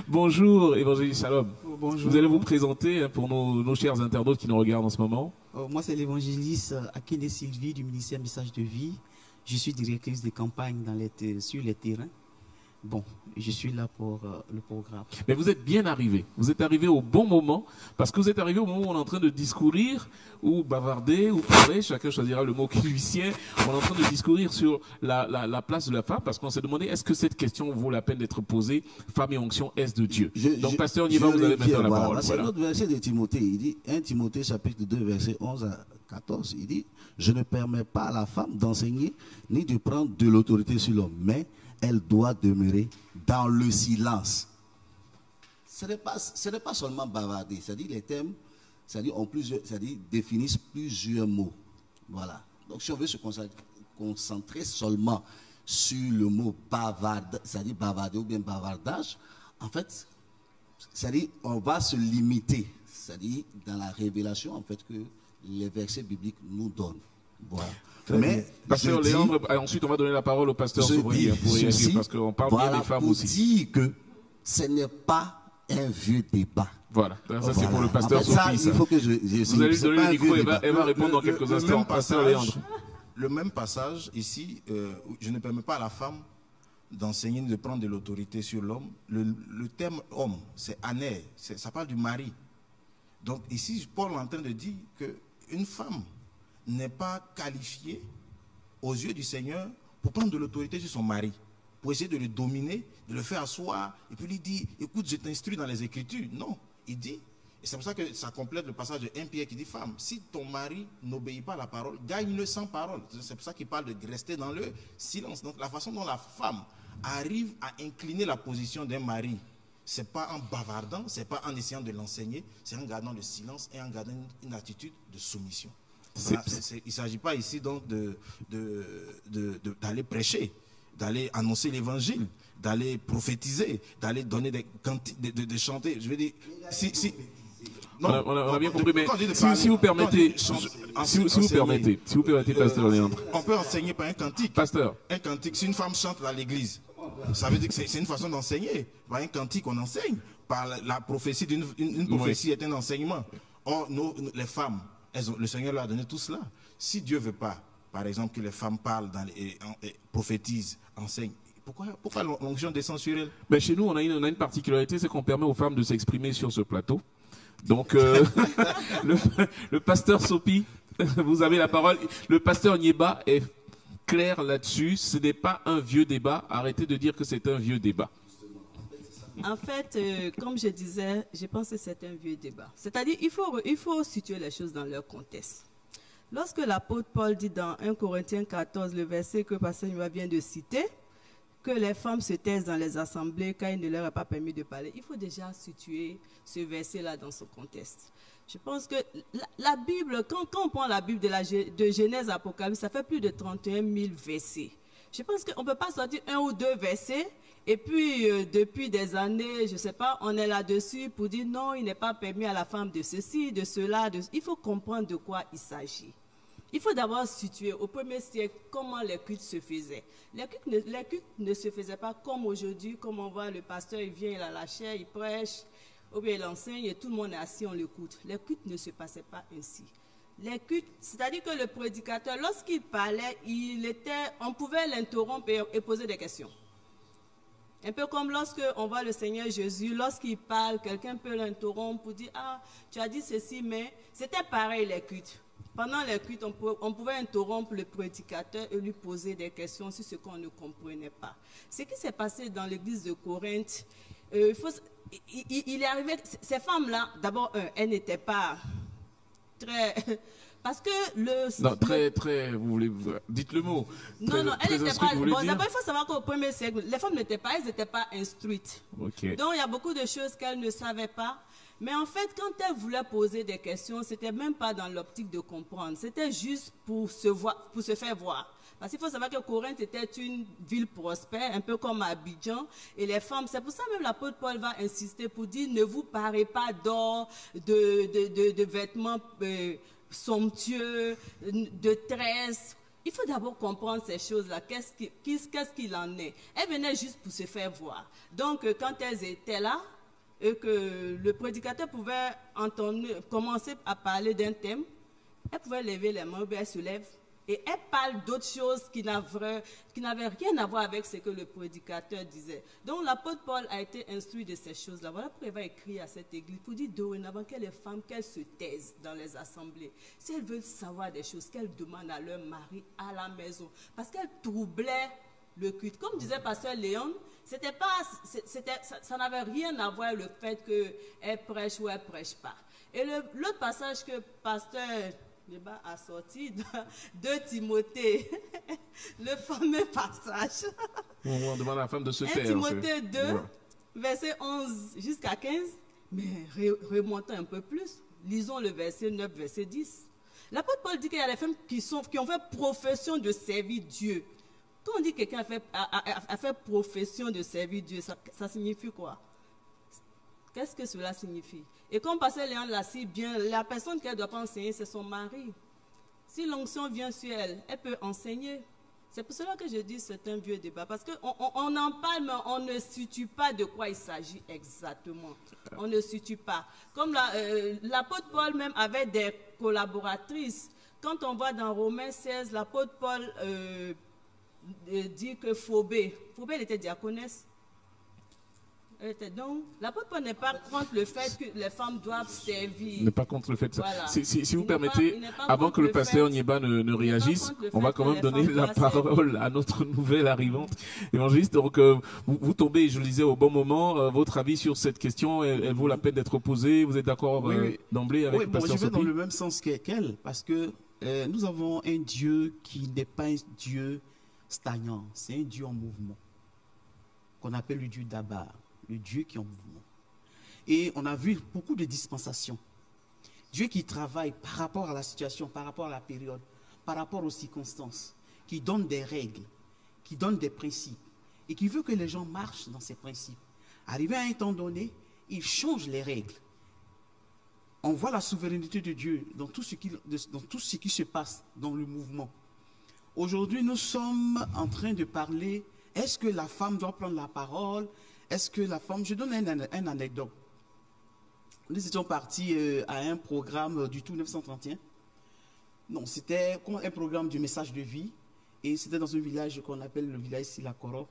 Bonjour, évangéliste Shalom. Bonjour. Vous allez vous présenter pour nos chers internautes qui nous regardent en ce moment. Moi, c'est l'évangéliste Akene Sylvie du ministère Message de Vie. Je suis directrice de campagne sur les terrains. Bon, je suis là pour le programme. Mais vous êtes bien arrivé. Vous êtes arrivé au bon moment, parce que vous êtes arrivé au moment où on est en train de discourir, ou bavarder, ou parler, chacun choisira le mot qui lui sied. On est en train de discourir sur la place de la femme, parce qu'on s'est demandé, est-ce que cette question vaut la peine d'être posée? Femme et onction, est-ce de Dieu? Donc, pasteur Nieba, vous avez maintenant la parole. C'est notre verset de Timothée. Il dit, 1 Timothée chapitre 2, verset 11 à 14, il dit, je ne permets pas à la femme d'enseigner, ni de prendre de l'autorité sur l'homme, mais elle doit demeurer dans le silence. Ce n'est pas seulement bavarder, c'est-à-dire les thèmes, c'est-à-dire définissent plusieurs mots. Voilà. Donc si on veut se concentrer seulement sur le mot bavarder, c'est-à-dire bavarder ou bien bavardage, en fait, c'est-à-dire on va se limiter, c'est-à-dire dans la révélation en fait que les versets bibliques nous donnent. Voilà. Mais pasteur Léandre, ensuite on va donner la parole au pasteur Souvrier pour réagir, parce qu'on parle bien des femmes aussi. Dire que ce n'est pas un vieux débat. Voilà, ça c'est pour le pasteur Sophie. Il faut que vous allez lui donner le micro et elle va répondre dans quelques instants. Pasteur Léandre. Le même passage ici, je ne permets pas à la femme d'enseigner, de prendre de l'autorité sur l'homme. Le terme homme, c'est aner, ça parle du mari. Donc ici, Paul est en train de dire qu'une femme n'est pas qualifiée aux yeux du Seigneur pour prendre de l'autorité sur son mari, pour essayer de le dominer, de le faire asseoir, et puis lui dire, écoute, je t'instruis dans les Écritures. Non, il dit, et c'est pour ça que ça complète le passage de 1 Pierre qui dit, femme, si ton mari n'obéit pas à la parole, gagne-le sans parole. C'est pour ça qu'il parle de rester dans le silence. Donc la façon dont la femme arrive à incliner la position d'un mari, c'est pas en bavardant, c'est pas en essayant de l'enseigner, c'est en gardant le silence et en gardant une attitude de soumission. Voilà, il ne s'agit pas ici donc d'aller prêcher, d'aller annoncer l'évangile, d'aller prophétiser, d'aller donner des cantiques, de chanter. Je veux dire, on a bien compris, mais si vous permettez, si vous permettez, pasteur Léandre. On peut enseigner par un cantique. Pasteur. Un cantique, si une femme chante à l'église, ça veut dire que c'est une façon d'enseigner. Par un cantique, on enseigne. Par la prophétie, une prophétie est un enseignement. Or, les femmes, le Seigneur leur a donné tout cela. Si Dieu ne veut pas, par exemple, que les femmes parlent, prophétisent, enseignent, pourquoi l'onction descend sur elles? Mais chez nous, on a une particularité, c'est qu'on permet aux femmes de s'exprimer sur ce plateau. Donc, le pasteur Sopi, vous avez la parole. Le pasteur Nieba est clair là-dessus. Ce n'est pas un vieux débat. Arrêtez de dire que c'est un vieux débat. En fait, comme je disais, je pense que c'est un vieux débat. C'est-à-dire, il faut situer les choses dans leur contexte. Lorsque l'apôtre Paul dit dans 1 Corinthiens 14, le verset que Pasteur Niva vient de citer, que les femmes se taisent dans les assemblées car il ne leur est pas permis de parler, il faut déjà situer ce verset-là dans son contexte. Je pense que la Bible, quand on prend la Bible de Genèse à Apocalypse, ça fait plus de 31 000 versets. Je pense qu'on ne peut pas sortir un ou deux versets et puis depuis des années, je ne sais pas, on est là-dessus pour dire non, il n'est pas permis à la femme de ceci, de cela. Il faut comprendre de quoi il s'agit. Il faut d'abord situer au 1er siècle comment les cultes se faisaient. Les cultes ne se faisaient pas comme aujourd'hui, comme on voit le pasteur, il vient, il a la chair, il prêche, ou bien il enseigne et tout le monde est assis, on l'écoute. Les cultes ne se passaient pas ainsi. Les cultes, c'est-à-dire que le prédicateur, lorsqu'il parlait, on pouvait l'interrompre et poser des questions. Un peu comme lorsque on voit le Seigneur Jésus, lorsqu'il parle, quelqu'un peut l'interrompre pour dire « Ah, tu as dit ceci, mais c'était pareil les cultes. » Pendant les cultes, on pouvait interrompre le prédicateur et lui poser des questions sur ce qu'on ne comprenait pas. Ce qui s'est passé dans l'église de Corinthe, il est arrivé, ces femmes-là, d'abord, elles n'étaient pas très... Parce que Non, très, vous voulez... Dites le mot. Non, elles n'étaient pas... Bon, d'abord, il faut savoir qu'au 1er siècle, les femmes elles n'étaient pas instruites. Okay. Donc, il y a beaucoup de choses qu'elles ne savaient pas. Mais en fait, quand elles voulaient poser des questions, ce n'était même pas dans l'optique de comprendre. C'était juste pour se faire voir. Parce qu'il faut savoir que Corinthe était une ville prospère, un peu comme Abidjan. Et les femmes, c'est pour ça même l'apôtre Paul va insister pour dire, ne vous parez pas d'or, de vêtements somptueux, de tresses. Il faut d'abord comprendre ces choses-là. Qu'est-ce qu'il en est? Elles venaient juste pour se faire voir. Donc, quand elles étaient là, et que le prédicateur pouvait commencer à parler d'un thème, elle pouvait lever les mains, elle se lève, et elle parle d'autres choses qui n'avaient rien à voir avec ce que le prédicateur disait. Donc l'apôtre Paul a été instruit de ces choses-là. Voilà pourquoi il va écrire à cette église pour dire dorénavant que les femmes, qu'elles se taisent dans les assemblées. Si elles veulent savoir des choses, qu'elles demandent à leur mari à la maison. Parce qu'elles troublaient le culte. Comme disait pasteur Léon, ça n'avait rien à voir le fait qu'elle prêche ou elle ne prêche pas. Et l'autre passage que pasteur Débat a sorti de Timothée, le fameux passage. On demande à la femme de se taire. Timothée 2, verset 11 jusqu'à 15. Mais remontons un peu plus. Lisons le verset 9, verset 10. L'apôtre Paul dit qu'il y a des femmes qui ont fait profession de servir Dieu. Quand on dit que quelqu'un a fait profession de servir Dieu, ça signifie quoi? Qu'est-ce que cela signifie? Et comme pasteur Léon l'a si bien, la personne qu'elle ne doit pas enseigner, c'est son mari. Si l'onction vient sur elle, elle peut enseigner. C'est pour cela que je dis que c'est un vieux débat. Parce qu'on en parle, mais on ne situe pas de quoi il s'agit exactement. On ne situe pas. Comme l'apôtre Paul même avait des collaboratrices. Quand on voit dans Romains 16, l'apôtre Paul dit que Phobé, elle était diaconesse. Donc, l'apôtre Paul n'est pas contre le fait que les femmes doivent servir. N'est pas contre le fait de ça. Voilà. Si vous permettez, avant que le pasteur Nieba ne réagisse, on va quand même donner la parole à notre nouvelle arrivante évangéliste. Donc, vous tombez, je le disais, au bon moment. Votre avis sur cette question, elle vaut la peine d'être posée. Vous êtes d'accord d'emblée avec le pasteur je vais dans le même sens qu'elle, parce que nous avons un Dieu qui n'est pas un Dieu stagnant. C'est un Dieu en mouvement, qu'on appelle le Dieu d'Abba. Le Dieu qui est en mouvement. Et on a vu beaucoup de dispensations. Dieu qui travaille par rapport à la situation, par rapport à la période, par rapport aux circonstances, qui donne des règles, qui donne des principes, et qui veut que les gens marchent dans ces principes. Arrivé à un temps donné, il change les règles. On voit la souveraineté de Dieu dans tout ce qui se passe dans le mouvement. Aujourd'hui, nous sommes en train de parler, est-ce que la femme doit prendre la parole? Est-ce que la femme... Je donne une anecdote. Nous étions partis à un programme du tout 931. Non, c'était un programme du message de vie. Et c'était dans un village qu'on appelle le village Silakoro.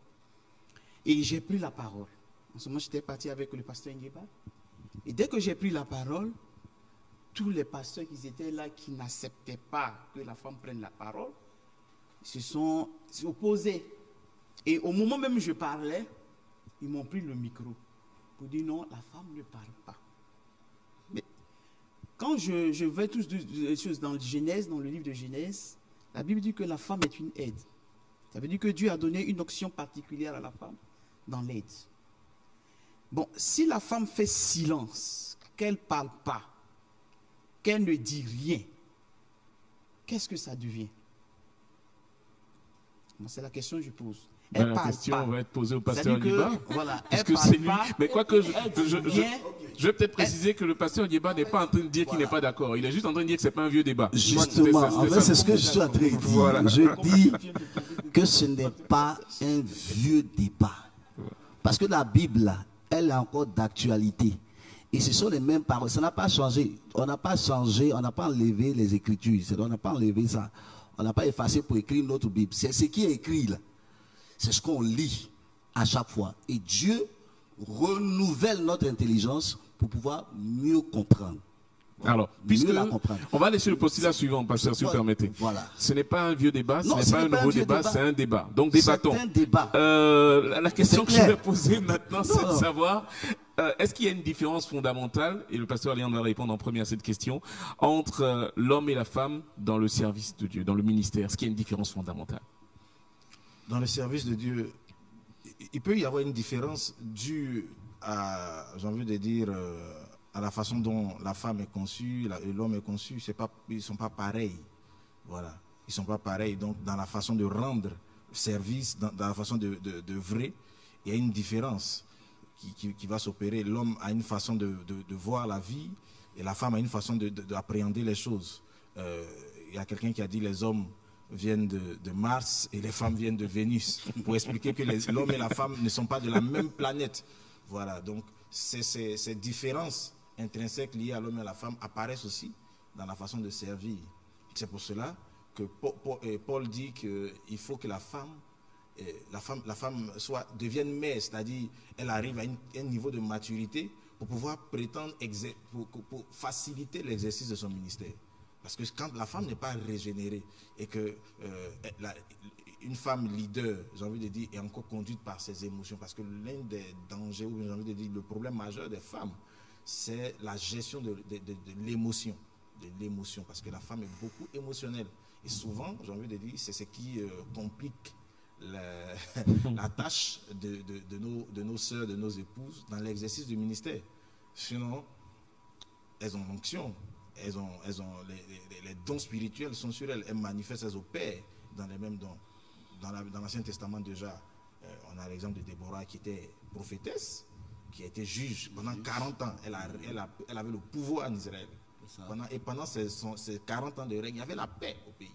Et j'ai pris la parole. En ce moment, j'étais parti avec le pasteur Ngeba. Et dès que j'ai pris la parole, tous les pasteurs qui étaient là, qui n'acceptaient pas que la femme prenne la parole, se sont opposés. Et au moment même où je parlais, ils m'ont pris le micro. pour dire non, la femme ne parle pas. Mais quand je vais tous les choses dans le Genèse, dans le livre de Genèse, la Bible dit que la femme est une aide. Ça veut dire que Dieu a donné une onction particulière à la femme dans l'aide. Bon, si la femme fait silence, qu'elle ne parle pas, qu'elle ne dit rien, qu'est-ce que ça devient? C'est la question que je pose. Ben, la question va être posée au pasteur Nieba. Voilà, Parce que c'est lui. Mais quoi que je vais peut-être préciser que le pasteur Nieba n'est pas en train de dire qu'il n'est pas d'accord. Il est juste en train de dire que ce n'est pas un vieux débat. Justement, en fait, c'est ce que je suis en train de dire. Voilà. Je dis que ce n'est pas un vieux débat. Parce que la Bible, là, elle est encore d'actualité. Et ce sont les mêmes paroles. Ça n'a pas changé. On n'a pas changé, on n'a pas enlevé les Écritures. On n'a pas enlevé ça. On n'a pas effacé pour écrire notre Bible. C'est ce qui est écrit là. C'est ce qu'on lit à chaque fois. Et Dieu renouvelle notre intelligence pour pouvoir mieux comprendre. Voilà. Alors, puisque on va laisser le postulat suivant, pasteur, si vous permettez. Voilà. Ce n'est pas un vieux débat, ce n'est pas un nouveau débat, c'est un débat. Donc débattons. C'est un débat. La question que je vais poser maintenant, c'est de savoir, est-ce qu'il y a une différence fondamentale, et le pasteur Léon va répondre en premier à cette question, entre l'homme et la femme dans le service de Dieu, dans le ministère? Est-ce qu'il y a une différence fondamentale? Dans le service de Dieu, il peut y avoir une différence due à, j'ai envie de dire, à la façon dont la femme est conçue et l'homme est conçu. Ils ne sont pas pareils. Voilà. Ils ne sont pas pareils. Donc, dans la façon de rendre service, dans la façon de vrai, il y a une différence qui va s'opérer. L'homme a une façon de voir la vie et la femme a une façon d'appréhender les choses. Il y a quelqu'un qui a dit les hommes viennent de Mars et les femmes viennent de Vénus, pour expliquer que l'homme et la femme ne sont pas de la même planète. Voilà, donc ces différences intrinsèques liées à l'homme et à la femme apparaissent aussi dans la façon de servir. C'est pour cela que Paul dit qu'il faut que la femme devienne mère, c'est-à-dire elle arrive à un niveau de maturité pour pouvoir prétendre, pour faciliter l'exercice de son ministère. Parce que quand la femme n'est pas régénérée et que une femme leader, j'ai envie de dire, est encore conduite par ses émotions, parce que l'un des dangers, ou j'ai envie de dire, le problème majeur des femmes, c'est la gestion de l'émotion. Parce que la femme est beaucoup émotionnelle. Et souvent, j'ai envie de dire, c'est ce qui complique la tâche de nos sœurs, de nos épouses dans l'exercice du ministère. Sinon, elles ont l'onction. Elles ont les dons spirituels sont sur elles. Elles manifestent, elles opèrent dans les mêmes dons. Dans l'Ancien Testament déjà, on a l'exemple de Déborah qui était prophétesse, qui a été juge pendant 40 ans. Elle avait le pouvoir en Israël. Pendant ces 40 ans de règne, il y avait la paix au pays.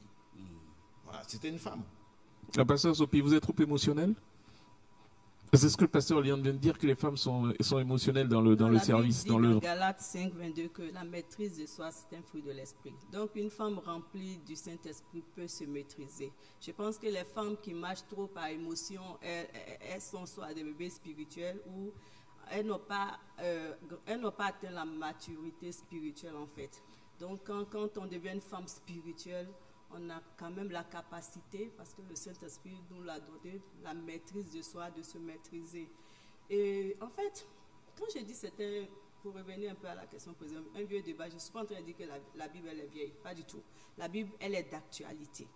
Voilà, c'était une femme. Le pasteur Sopi, vous êtes trop émotionnel? C'est ce que le pasteur Léon vient de dire, que les femmes sont émotionnelles dans le service, dans l'œuvre. Galates 5, 22, que la maîtrise de soi, c'est un fruit de l'esprit. Donc, une femme remplie du Saint-Esprit peut se maîtriser. Je pense que les femmes qui marchent trop par émotion, elles sont soit des bébés spirituels ou elles n'ont pas atteint la maturité spirituelle, en fait. Donc, quand on devient une femme spirituelle, on a quand même la capacité, parce que le Saint-Esprit nous l'a donné, la maîtrise de soi, de se maîtriser. Et en fait, quand j'ai dit c'était, pour revenir un peu à la question posée, un vieux débat, je ne suis pas en train de dire que la Bible elle est vieille, pas du tout. La Bible, elle est d'actualité.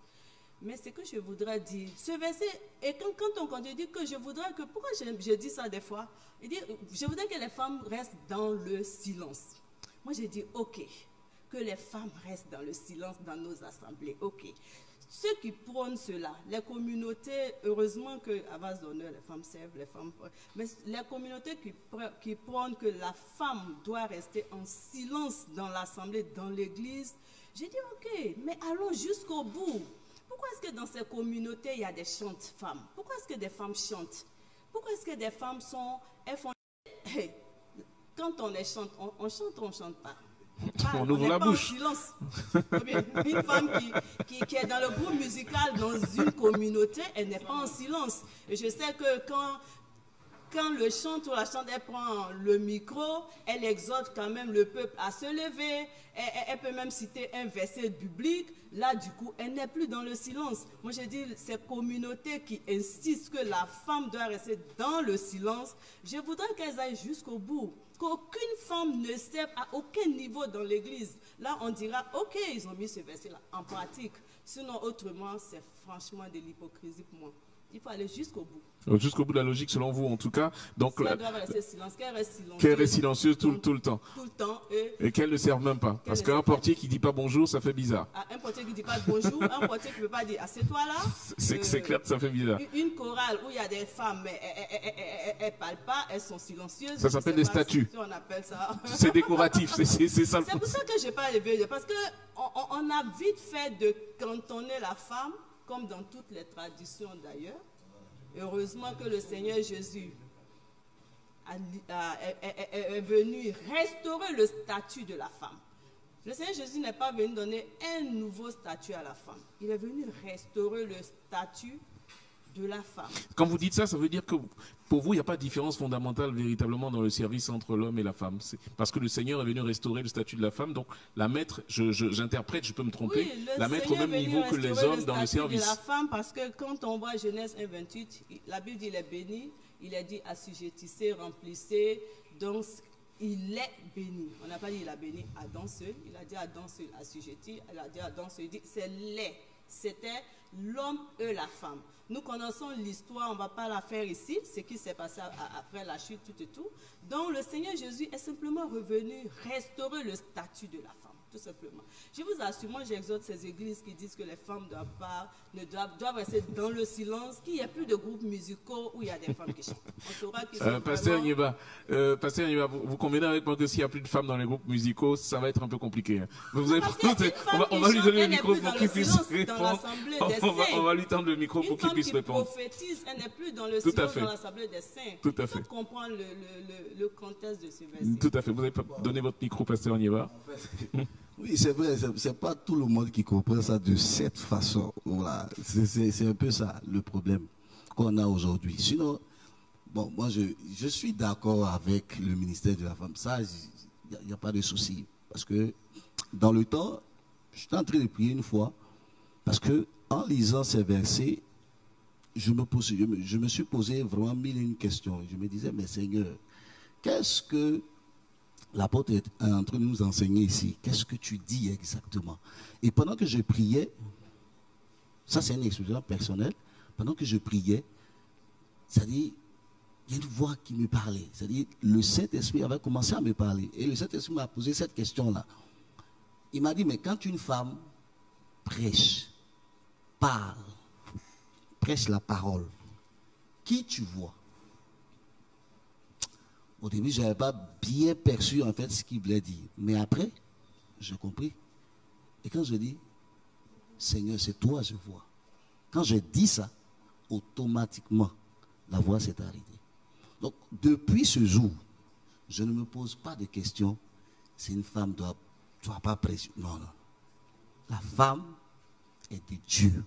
Mais ce que je voudrais dire, ce verset, et quand on continue, dit que je voudrais que, pourquoi je dis ça des fois, il dit, je voudrais que les femmes restent dans le silence. Moi, j'ai dit, ok, que les femmes restent dans le silence dans nos assemblées. Ok. Ceux qui prônent cela, les communautés, heureusement qu'à base d'honneur, les femmes servent, les femmes... Mais les communautés qui prônent que la femme doit rester en silence dans l'assemblée, dans l'église, j'ai dit ok, mais allons jusqu'au bout. Pourquoi est-ce que dans ces communautés, il y a des chantes femmes? Pourquoi est-ce que des femmes chantent? Pourquoi est-ce que des femmes elles font... Hey, quand on les chante, on chante ou on ne chante pas? On ouvre la bouche. Une femme qui est dans le groupe musical dans une communauté, elle n'est pas en silence. Et je sais que quand quand le chanteur ou la chanteuse prend le micro, elle exhorte quand même le peuple à se lever. Elle peut même citer un verset biblique. Là, du coup, elle n'est plus dans le silence. Moi, je dis, ces communautés qui insistent que la femme doit rester dans le silence, je voudrais qu'elles aillent jusqu'au bout. Qu'aucune femme ne serve à aucun niveau dans l'église. Là, on dira, ok, ils ont mis ce verset-là en pratique. Sinon, autrement, c'est franchement de l'hypocrisie pour moi. Il faut aller jusqu'au bout. Jusqu'au bout de la logique, selon vous, en tout cas. Donc, si elle doit rester silencieuse, qu'elle reste silencieuse tout le temps. Tout le temps. Et qu'elle ne serve même pas. Parce qu'un portier qui ne dit pas bonjour, ça fait bizarre. Un portier qui ne dit pas bonjour, un portier qui ne veut pas dire assieds-toi là. C'est clair que ça fait bizarre. Une chorale où il y a des femmes, mais elles ne parlent pas, elles sont silencieuses. Ça s'appelle des statues. On appelle ça. C'est décoratif, c'est ça. C'est pour ça que je n'ai pas levé. Parce qu'on a vite fait de cantonner la femme, comme dans toutes les traditions d'ailleurs. Heureusement que le Seigneur Jésus est venu restaurer le statut de la femme. Le Seigneur Jésus n'est pas venu donner un nouveau statut à la femme. Il est venu restaurer le statut de la femme. Quand vous dites ça, ça veut dire que pour vous, il n'y a pas de différence fondamentale véritablement dans le service entre l'homme et la femme. C'est parce que le Seigneur est venu restaurer le statut de la femme, donc la mettre, j'interprète, je peux me tromper, oui, la mettre au même niveau que les hommes dans le service. De la femme, parce que quand on voit Genèse 1:28, la Bible dit il est béni, il a dit assujettissez, remplissez, donc il est béni. On n'a pas dit il a béni Adam seul, il a dit Adam seul assujetti, il a dit Adam seul, il dit c'est les. C'était l'homme et la femme. Nous connaissons l'histoire, on ne va pas la faire ici, ce qui s'est passé après la chute, tout et tout. Donc le Seigneur Jésus est simplement revenu restaurer le statut de la femme, tout simplement. Je vous assure, moi j'exhorte ces églises qui disent que les femmes doivent rester dans le silence, qu'il n'y ait plus de groupes musicaux où il y a des femmes qui chantent. On saura qu'ils sont Pasteur Nieba, vous convenez avec moi que s'il n'y a plus de femmes dans les groupes musicaux, ça va être un peu compliqué. Hein. Vous avez on va lui donner le micro pour qu'il puisse répondre. On va lui tendre le micro pour qu'il puisse répondre. Une femme qui prophétise, elle n'est plus dans le silence dans l'assemblée des saints. Tout à fait. Il faut comprendre le contexte de ce verset. Tout à fait. Vous avez donné votre micro, Pasteur Nieba. Oui, c'est vrai, c'est pas tout le monde qui comprend ça de cette façon. Voilà, c'est un peu ça le problème qu'on a aujourd'hui. Sinon, bon, moi je suis d'accord avec le ministère de la femme. Ça, il n'y a pas de souci. Parce que dans le temps, j'étais en train de prier une fois, parce que en lisant ces versets, je me suis posé vraiment mille et une questions. Je me disais, mais Seigneur, qu'est-ce que l'apôtre est en train de nous enseigner ici? Qu'est-ce que tu dis exactement? Et pendant que je priais, ça c'est une expérience personnelle, pendant que je priais, c'est-à-dire, il y a une voix qui me parlait. C'est-à-dire, le Saint-Esprit avait commencé à me parler. Et le Saint-Esprit m'a posé cette question-là. Il m'a dit, mais quand une femme prêche, parle, prêche la parole, qui tu vois? Au début, je n'avais pas bien perçu en fait ce qu'il voulait dire. Mais après, j'ai compris. Et quand je dis, Seigneur, c'est toi, je vois. Quand je dis ça, automatiquement, la voix s'est arrêtée. Donc, depuis ce jour, je ne me pose pas de questions si une femme doit pas prêcher. Non, non. La femme est de Dieu.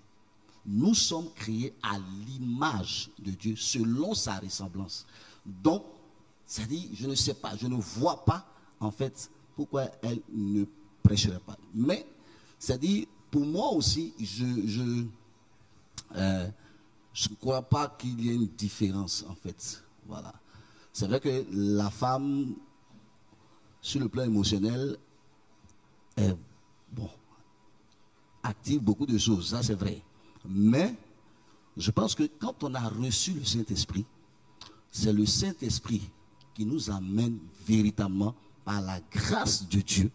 Nous sommes créés à l'image de Dieu, selon sa ressemblance. Donc, c'est-à-dire, je ne sais pas, je ne vois pas, en fait, pourquoi elle ne prêcherait pas. Mais, c'est-à-dire, pour moi aussi, je ne crois pas qu'il y ait une différence, en fait. Voilà. C'est vrai que la femme, sur le plan émotionnel, est, bon, active beaucoup de choses, ça c'est vrai. Mais, je pense que quand on a reçu le Saint-Esprit, c'est le Saint-Esprit qui nous amène véritablement, par la grâce de Dieu,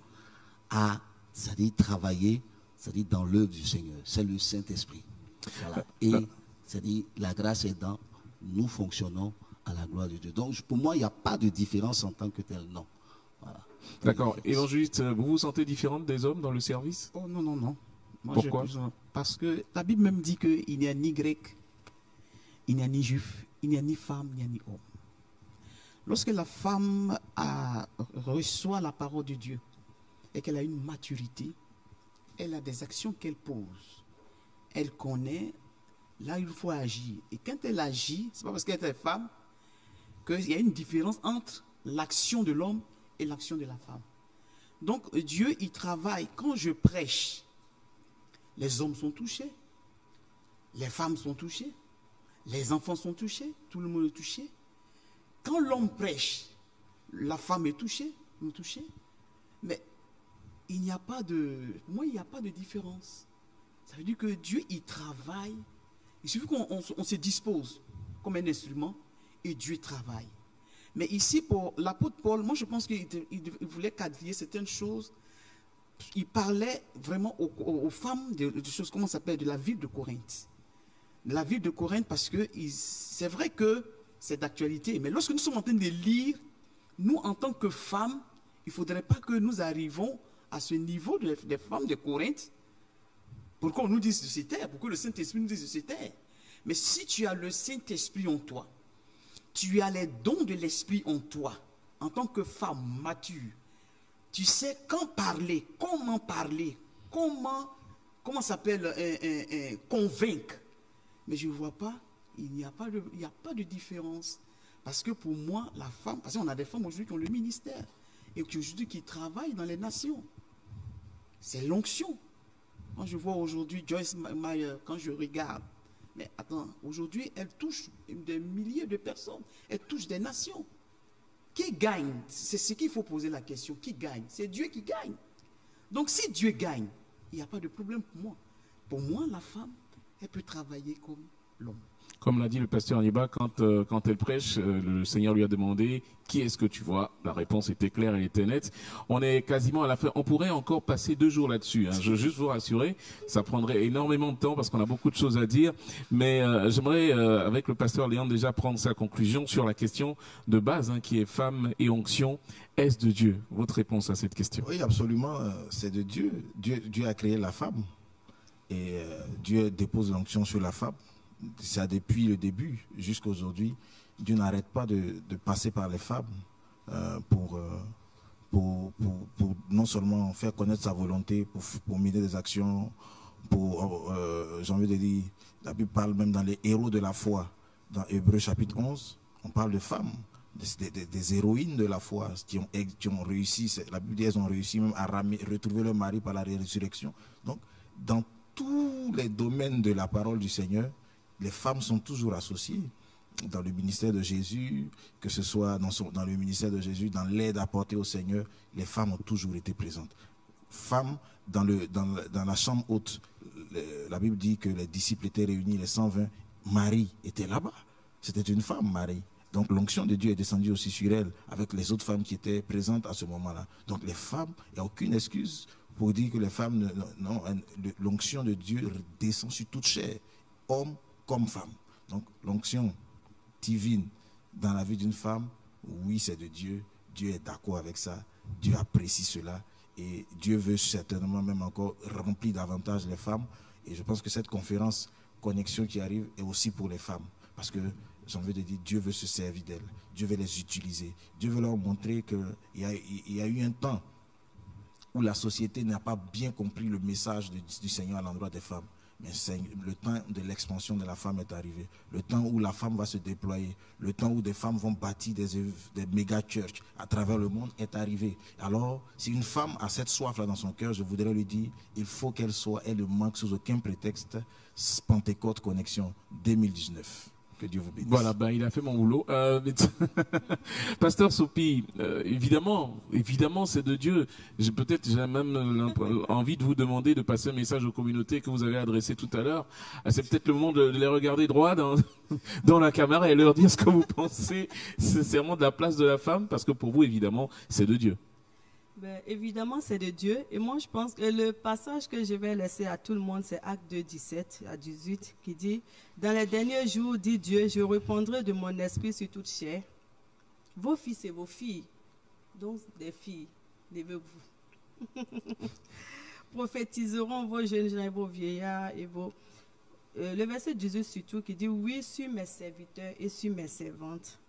à, c'est-à-dire, travailler, c'est-à-dire, dans l'œuvre du Seigneur. C'est le Saint-Esprit. Voilà. Et, c'est-à-dire, la grâce aidant, nous fonctionnons à la gloire de Dieu. Donc, pour moi, il n'y a pas de différence en tant que tel, non. Voilà. D'accord. Évangéliste, vous vous sentez différente des hommes dans le service? Oh non, non, non. Moi, pourquoi? Parce que la Bible même dit qu'il n'y a ni grec, il n'y a ni juif, il n'y a ni femme, il n'y a ni homme. Lorsque la femme reçoit la parole de Dieu et qu'elle a une maturité, elle a des actions qu'elle pose. Elle connaît là où il faut agir. Et quand elle agit, ce n'est pas parce qu'elle est femme qu'il y a une différence entre l'action de l'homme et l'action de la femme. Donc Dieu, il travaille. Quand je prêche, les hommes sont touchés, les femmes sont touchées, les enfants sont touchés, tout le monde est touché. Quand l'homme prêche, la femme est touchée, nous touchés. Mais il n'y a pas de... Moi, il n'y a pas de différence. Ça veut dire que Dieu, il travaille. Il suffit qu'on se dispose comme un instrument et Dieu travaille. Mais ici, pour l'apôtre Paul, moi, je pense qu'il voulait qualifier certaines choses. Il parlait vraiment aux femmes de choses, comment ça s'appelle, de la ville de Corinthe. De la ville de Corinthe, parce que c'est vrai que c'est d'actualité. Mais lorsque nous sommes en train de lire, nous, en tant que femmes, il ne faudrait pas que nous arrivions à ce niveau des femmes de Corinthe. Pourquoi on nous dit de se taire? Pourquoi le Saint-Esprit nous dit de se taire? Mais si tu as le Saint-Esprit en toi, tu as les dons de l'Esprit en toi, en tant que femme mature, tu sais quand parler, comment s'appelle, convaincre. Mais je ne vois pas, il n'y a pas de différence. Parce que pour moi, la femme, parce qu'on a des femmes aujourd'hui qui ont le ministère, et aujourd'hui qui travaillent dans les nations. C'est l'onction. Quand je vois aujourd'hui Joyce Meyer, quand je regarde, mais attends, aujourd'hui, elle touche des milliers de personnes, elle touche des nations. Qui gagne? C'est ce qu'il faut poser la question. Qui gagne? C'est Dieu qui gagne. Donc si Dieu gagne, il n'y a pas de problème pour moi. Pour moi, la femme, elle peut travailler comme l'homme. Comme l'a dit le pasteur Niba, quand elle prêche, le Seigneur lui a demandé « Qui est-ce que tu vois ?» La réponse était claire, elle était nette. On est quasiment à la fin. On pourrait encore passer 2 jours là-dessus. Hein. Je veux juste vous rassurer, ça prendrait énormément de temps parce qu'on a beaucoup de choses à dire. Mais j'aimerais, avec le pasteur Léon, déjà prendre sa conclusion sur la question de base, hein, qui est femme et onction. Est-ce de Dieu? Votre réponse à cette question? Oui, absolument, c'est de Dieu. Dieu a créé la femme et Dieu dépose l'onction sur la femme. Ça depuis le début jusqu'à aujourd'hui. Dieu n'arrête pas de passer par les femmes pour non seulement faire connaître sa volonté, pour mener des actions, j'ai envie de dire, la Bible parle même dans les héros de la foi, dans Hébreux chapitre 11, on parle de femmes, des héroïnes de la foi qui ont réussi, la Bible dit elles ont réussi même à retrouver leur mari par la résurrection. Donc, dans tous les domaines de la parole du Seigneur, les femmes sont toujours associées dans le ministère de Jésus, que ce soit dans le ministère de Jésus, dans l'aide apportée au Seigneur, les femmes ont toujours été présentes. Femmes, dans la chambre haute, la Bible dit que les disciples étaient réunis, les 120, Marie était là-bas. C'était une femme, Marie. Donc l'onction de Dieu est descendue aussi sur elle, avec les autres femmes qui étaient présentes à ce moment-là. Donc les femmes, il n'y a aucune excuse pour dire que les femmes, l'onction de Dieu descend sur toute chair, homme comme femme. Donc l'onction divine dans la vie d'une femme, oui, c'est de Dieu. Dieu est d'accord avec ça. Dieu apprécie cela. Et Dieu veut certainement même encore remplir davantage les femmes. Et je pense que cette conférence connexion qui arrive est aussi pour les femmes. Parce que j'ai envie de dire, Dieu veut se servir d'elles. Dieu veut les utiliser. Dieu veut leur montrer qu'il y a eu un temps où la société n'a pas bien compris le message du Seigneur à l'endroit des femmes. Mais le temps de l'expansion de la femme est arrivé. Le temps où la femme va se déployer. Le temps où des femmes vont bâtir des méga-churches à travers le monde est arrivé. Alors, si une femme a cette soif-là dans son cœur, je voudrais lui dire, il faut qu'elle ne manque sous aucun prétexte Pentecôte Connexion 2019. Que Dieu vous bénisse. Voilà, il a fait mon boulot. Pasteur Sopi, évidemment, c'est de Dieu. J'ai même envie de vous demander de passer un message aux communautés que vous avez adressé tout à l'heure. C'est peut-être le moment de les regarder droit dans la caméra et leur dire ce que vous pensez sincèrement de la place de la femme, parce que pour vous, évidemment, c'est de Dieu. Évidemment, c'est de Dieu. Et moi, je pense que le passage que je vais laisser à tout le monde, c'est Acte 2, 17 à 18, qui dit « Dans les derniers jours, dit Dieu, je répandrai de mon esprit sur toute chair. Vos fils et vos filles, donc des filles, levez-vous, prophétiseront vos jeunes gens et vos vieillards et vos... » Le verset 18 surtout qui dit « Oui, sur mes serviteurs et sur mes servantes.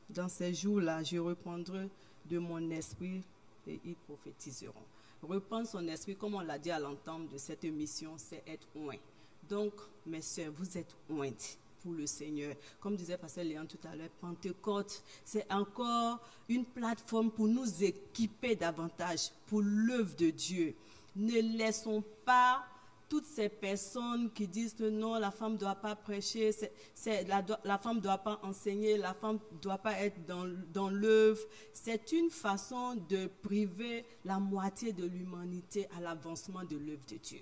Dans ces jours-là, je répandrai de mon esprit et ils prophétiseront. » Reprendre son esprit, comme on l'a dit à l'entame de cette mission, c'est être oint. Donc, mes sœurs, vous êtes ointes. pour le Seigneur. Comme disait Pasteur Léon tout à l'heure, Pentecôte, c'est encore une plateforme pour nous équiper davantage pour l'œuvre de Dieu. Ne laissons pas toutes ces personnes qui disent que non, la femme ne doit pas prêcher, la femme ne doit pas enseigner, la femme ne doit pas être dans l'œuvre. C'est une façon de priver la moitié de l'humanité à l'avancement de l'œuvre de Dieu.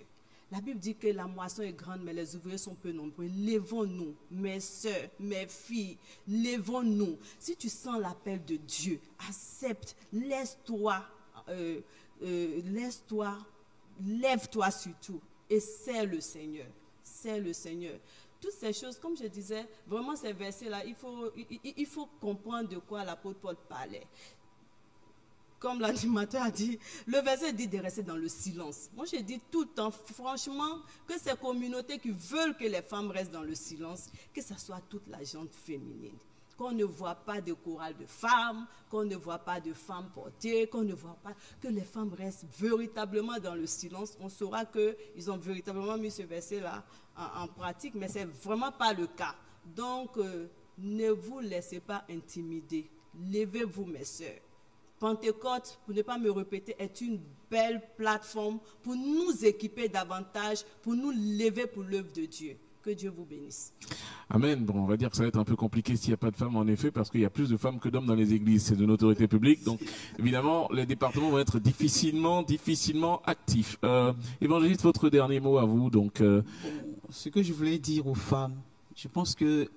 La Bible dit que la moisson est grande, mais les ouvriers sont peu nombreux. Lèvons-nous, mes soeurs, mes filles, lèvons-nous. Si tu sens l'appel de Dieu, accepte, lève-toi surtout. Et c'est le Seigneur. C'est le Seigneur. Toutes ces choses, comme je disais, vraiment ces versets-là, il faut comprendre de quoi l'apôtre Paul parlait. Comme l'animateur a dit, le verset dit de rester dans le silence. Moi, je dis tout le temps, franchement, que ces communautés qui veulent que les femmes restent dans le silence, que ce soit toute la gente féminine. Qu'on ne voit pas de chorale de femmes, qu'on ne voit pas de femmes portées, qu'on ne voit pas, que les femmes restent véritablement dans le silence. On saura qu'ils ont véritablement mis ce verset-là en pratique, mais ce n'est vraiment pas le cas. Donc, ne vous laissez pas intimider. Levez-vous, mes sœurs. Pentecôte, pour ne pas me répéter, est une belle plateforme pour nous équiper davantage, pour nous lever pour l'œuvre de Dieu. Que Dieu vous bénisse. Amen. Bon, on va dire que ça va être un peu compliqué s'il n'y a pas de femmes, en effet, parce qu'il y a plus de femmes que d'hommes dans les églises. C'est de l'autorité publique. Donc, évidemment, les départements vont être difficilement actifs. Évangéliste, votre dernier mot à vous. Donc, ce que je voulais dire aux femmes, je pense que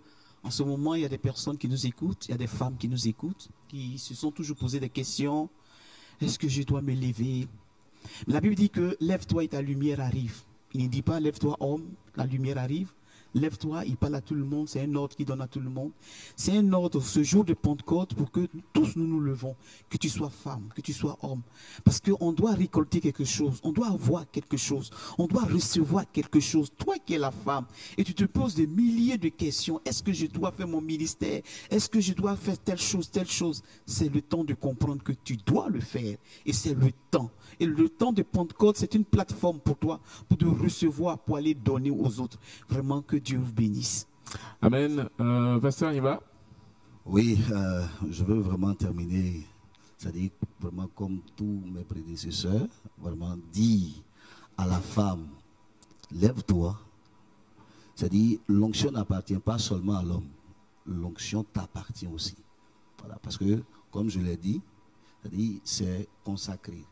en ce moment, il y a des personnes qui nous écoutent, il y a des femmes qui nous écoutent, qui se sont toujours posé des questions. Est-ce que je dois me lever? La Bible dit que lève-toi et ta lumière arrive. Il ne dit pas lève-toi homme, la lumière arrive. Lève-toi, il parle à tout le monde, c'est un ordre qu'il donne à tout le monde. C'est un ordre ce jour de Pentecôte pour que tous nous nous levons, que tu sois femme, que tu sois homme. Parce qu'on doit récolter quelque chose, on doit avoir quelque chose, on doit recevoir quelque chose. Toi qui es la femme, et tu te poses des milliers de questions. Est-ce que je dois faire mon ministère? Est-ce que je dois faire telle chose, telle chose? C'est le temps de comprendre que tu dois le faire. Et c'est le temps. Et le temps de Pentecôte, c'est une plateforme pour toi, pour te recevoir, pour aller donner aux autres. Vraiment que Dieu vous bénisse. Amen. Pasteur, il va? Oui, je veux vraiment terminer, c'est-à-dire vraiment comme tous mes prédécesseurs, vraiment dire à la femme, lève-toi. C'est-à-dire, l'onction n'appartient pas seulement à l'homme, l'onction t'appartient aussi. Voilà, parce que, comme je l'ai dit, c'est-à-dire, c'est consacré.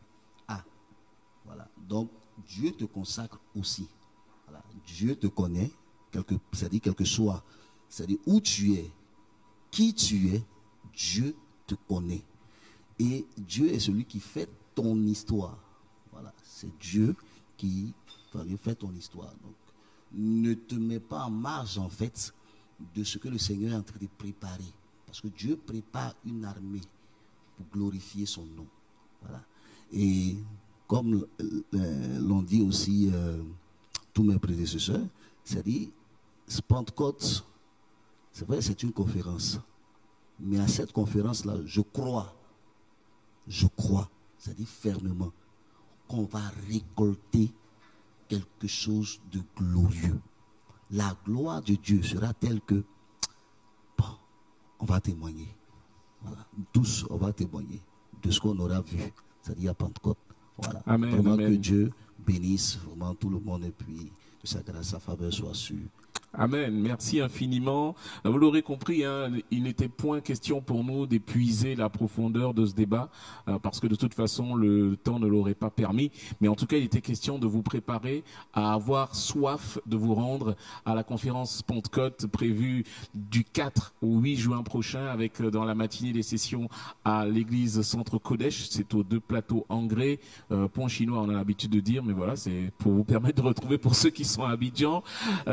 Voilà. Donc, Dieu te consacre aussi. Voilà. Dieu te connaît, c'est-à-dire quel que soit, c'est-à-dire où tu es, qui tu es, Dieu te connaît. Et Dieu est celui qui fait ton histoire. Voilà. C'est Dieu qui fait ton histoire. Donc, ne te mets pas en marge, en fait, de ce que le Seigneur est en train de préparer. Parce que Dieu prépare une armée pour glorifier son nom. Voilà. Et comme l'ont dit aussi tous mes prédécesseurs, c'est-à-dire, Pentecôte, c'est vrai, c'est une conférence. Mais à cette conférence-là, je crois, c'est-à-dire fermement, qu'on va récolter quelque chose de glorieux. La gloire de Dieu sera telle que, bon, on va témoigner. Voilà. Tous, on va témoigner de ce qu'on aura vu, c'est-à-dire à Pentecôte. Voilà. Amen, vraiment amen. que Dieu bénisse vraiment tout le monde et puis que sa grâce, sa faveur soit sûre. Amen. Merci infiniment. Vous l'aurez compris, hein, il n'était point question pour nous d'épuiser la profondeur de ce débat, parce que de toute façon, le temps ne l'aurait pas permis. Mais en tout cas, il était question de vous préparer à avoir soif de vous rendre à la conférence Pentecôte prévue du 4 au 8 juin prochain, avec dans la matinée des sessions à l'église Centre Kodesh. C'est aux 2 plateaux Angré, Pont Chinois, on a l'habitude de dire, mais voilà, c'est pour vous permettre de retrouver pour ceux qui sont à Abidjan.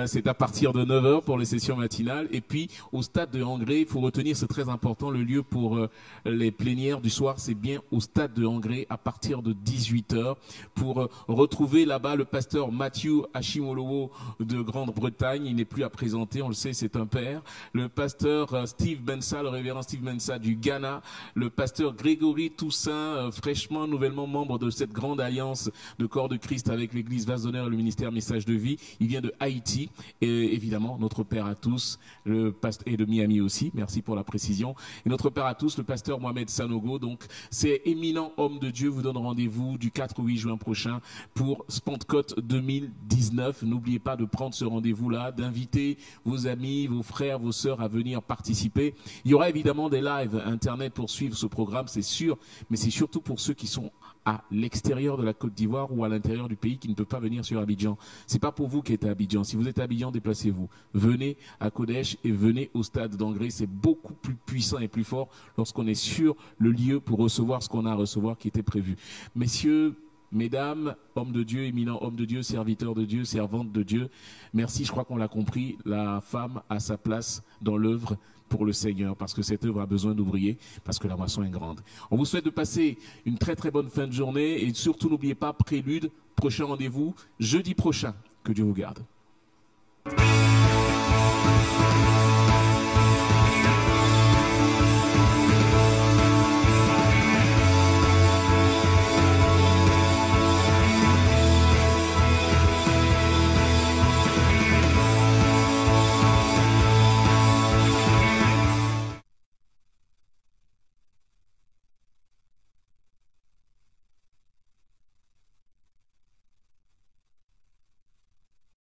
C'est à partir de 9h pour les sessions matinales. Et puis, au stade de Angré, il faut retenir, c'est très important, le lieu pour les plénières du soir, c'est bien au stade de Angré à partir de 18h pour retrouver là-bas le pasteur Matthew Ashimolowo de Grande-Bretagne. Il n'est plus à présenter, on le sait, c'est un père. Le pasteur Steve Bensa, le révérend Steve Bensa du Ghana. Le pasteur Grégory Toussaint, fraîchement, nouvellement membre de cette grande alliance de corps de Christ avec l'église Vase d'Honneur et le ministère Message de Vie. Il vient de Haïti. Et évidemment notre Père à tous, le pasteur et de Miami aussi, merci pour la précision. Et notre Père à tous, le pasteur Mohamed Sanogo, donc c'est éminent homme de Dieu, vous donne rendez-vous du 4 au 8 juin prochain pour Pentecôte 2019. N'oubliez pas de prendre ce rendez-vous-là, d'inviter vos amis, vos frères, vos sœurs à venir participer. Il y aura évidemment des lives internet pour suivre ce programme, c'est sûr, mais c'est surtout pour ceux qui sont à l'extérieur de la Côte d'Ivoire ou à l'intérieur du pays qui ne peut pas venir sur Abidjan. C'est pas pour vous qui êtes à Abidjan. Si vous êtes à Abidjan, déplacez-vous. Venez à Kodèche et venez au stade d'Angré. C'est beaucoup plus puissant et plus fort lorsqu'on est sur le lieu pour recevoir ce qu'on a à recevoir qui était prévu. Messieurs, mesdames, hommes de Dieu, éminents hommes de Dieu, serviteurs de Dieu, servantes de Dieu, merci, je crois qu'on l'a compris, la femme a sa place dans l'œuvre pour le Seigneur, parce que cette œuvre a besoin d'ouvriers, parce que la moisson est grande. On vous souhaite de passer une très très bonne fin de journée et surtout n'oubliez pas, Prélude, prochain rendez-vous jeudi prochain. Que Dieu vous garde.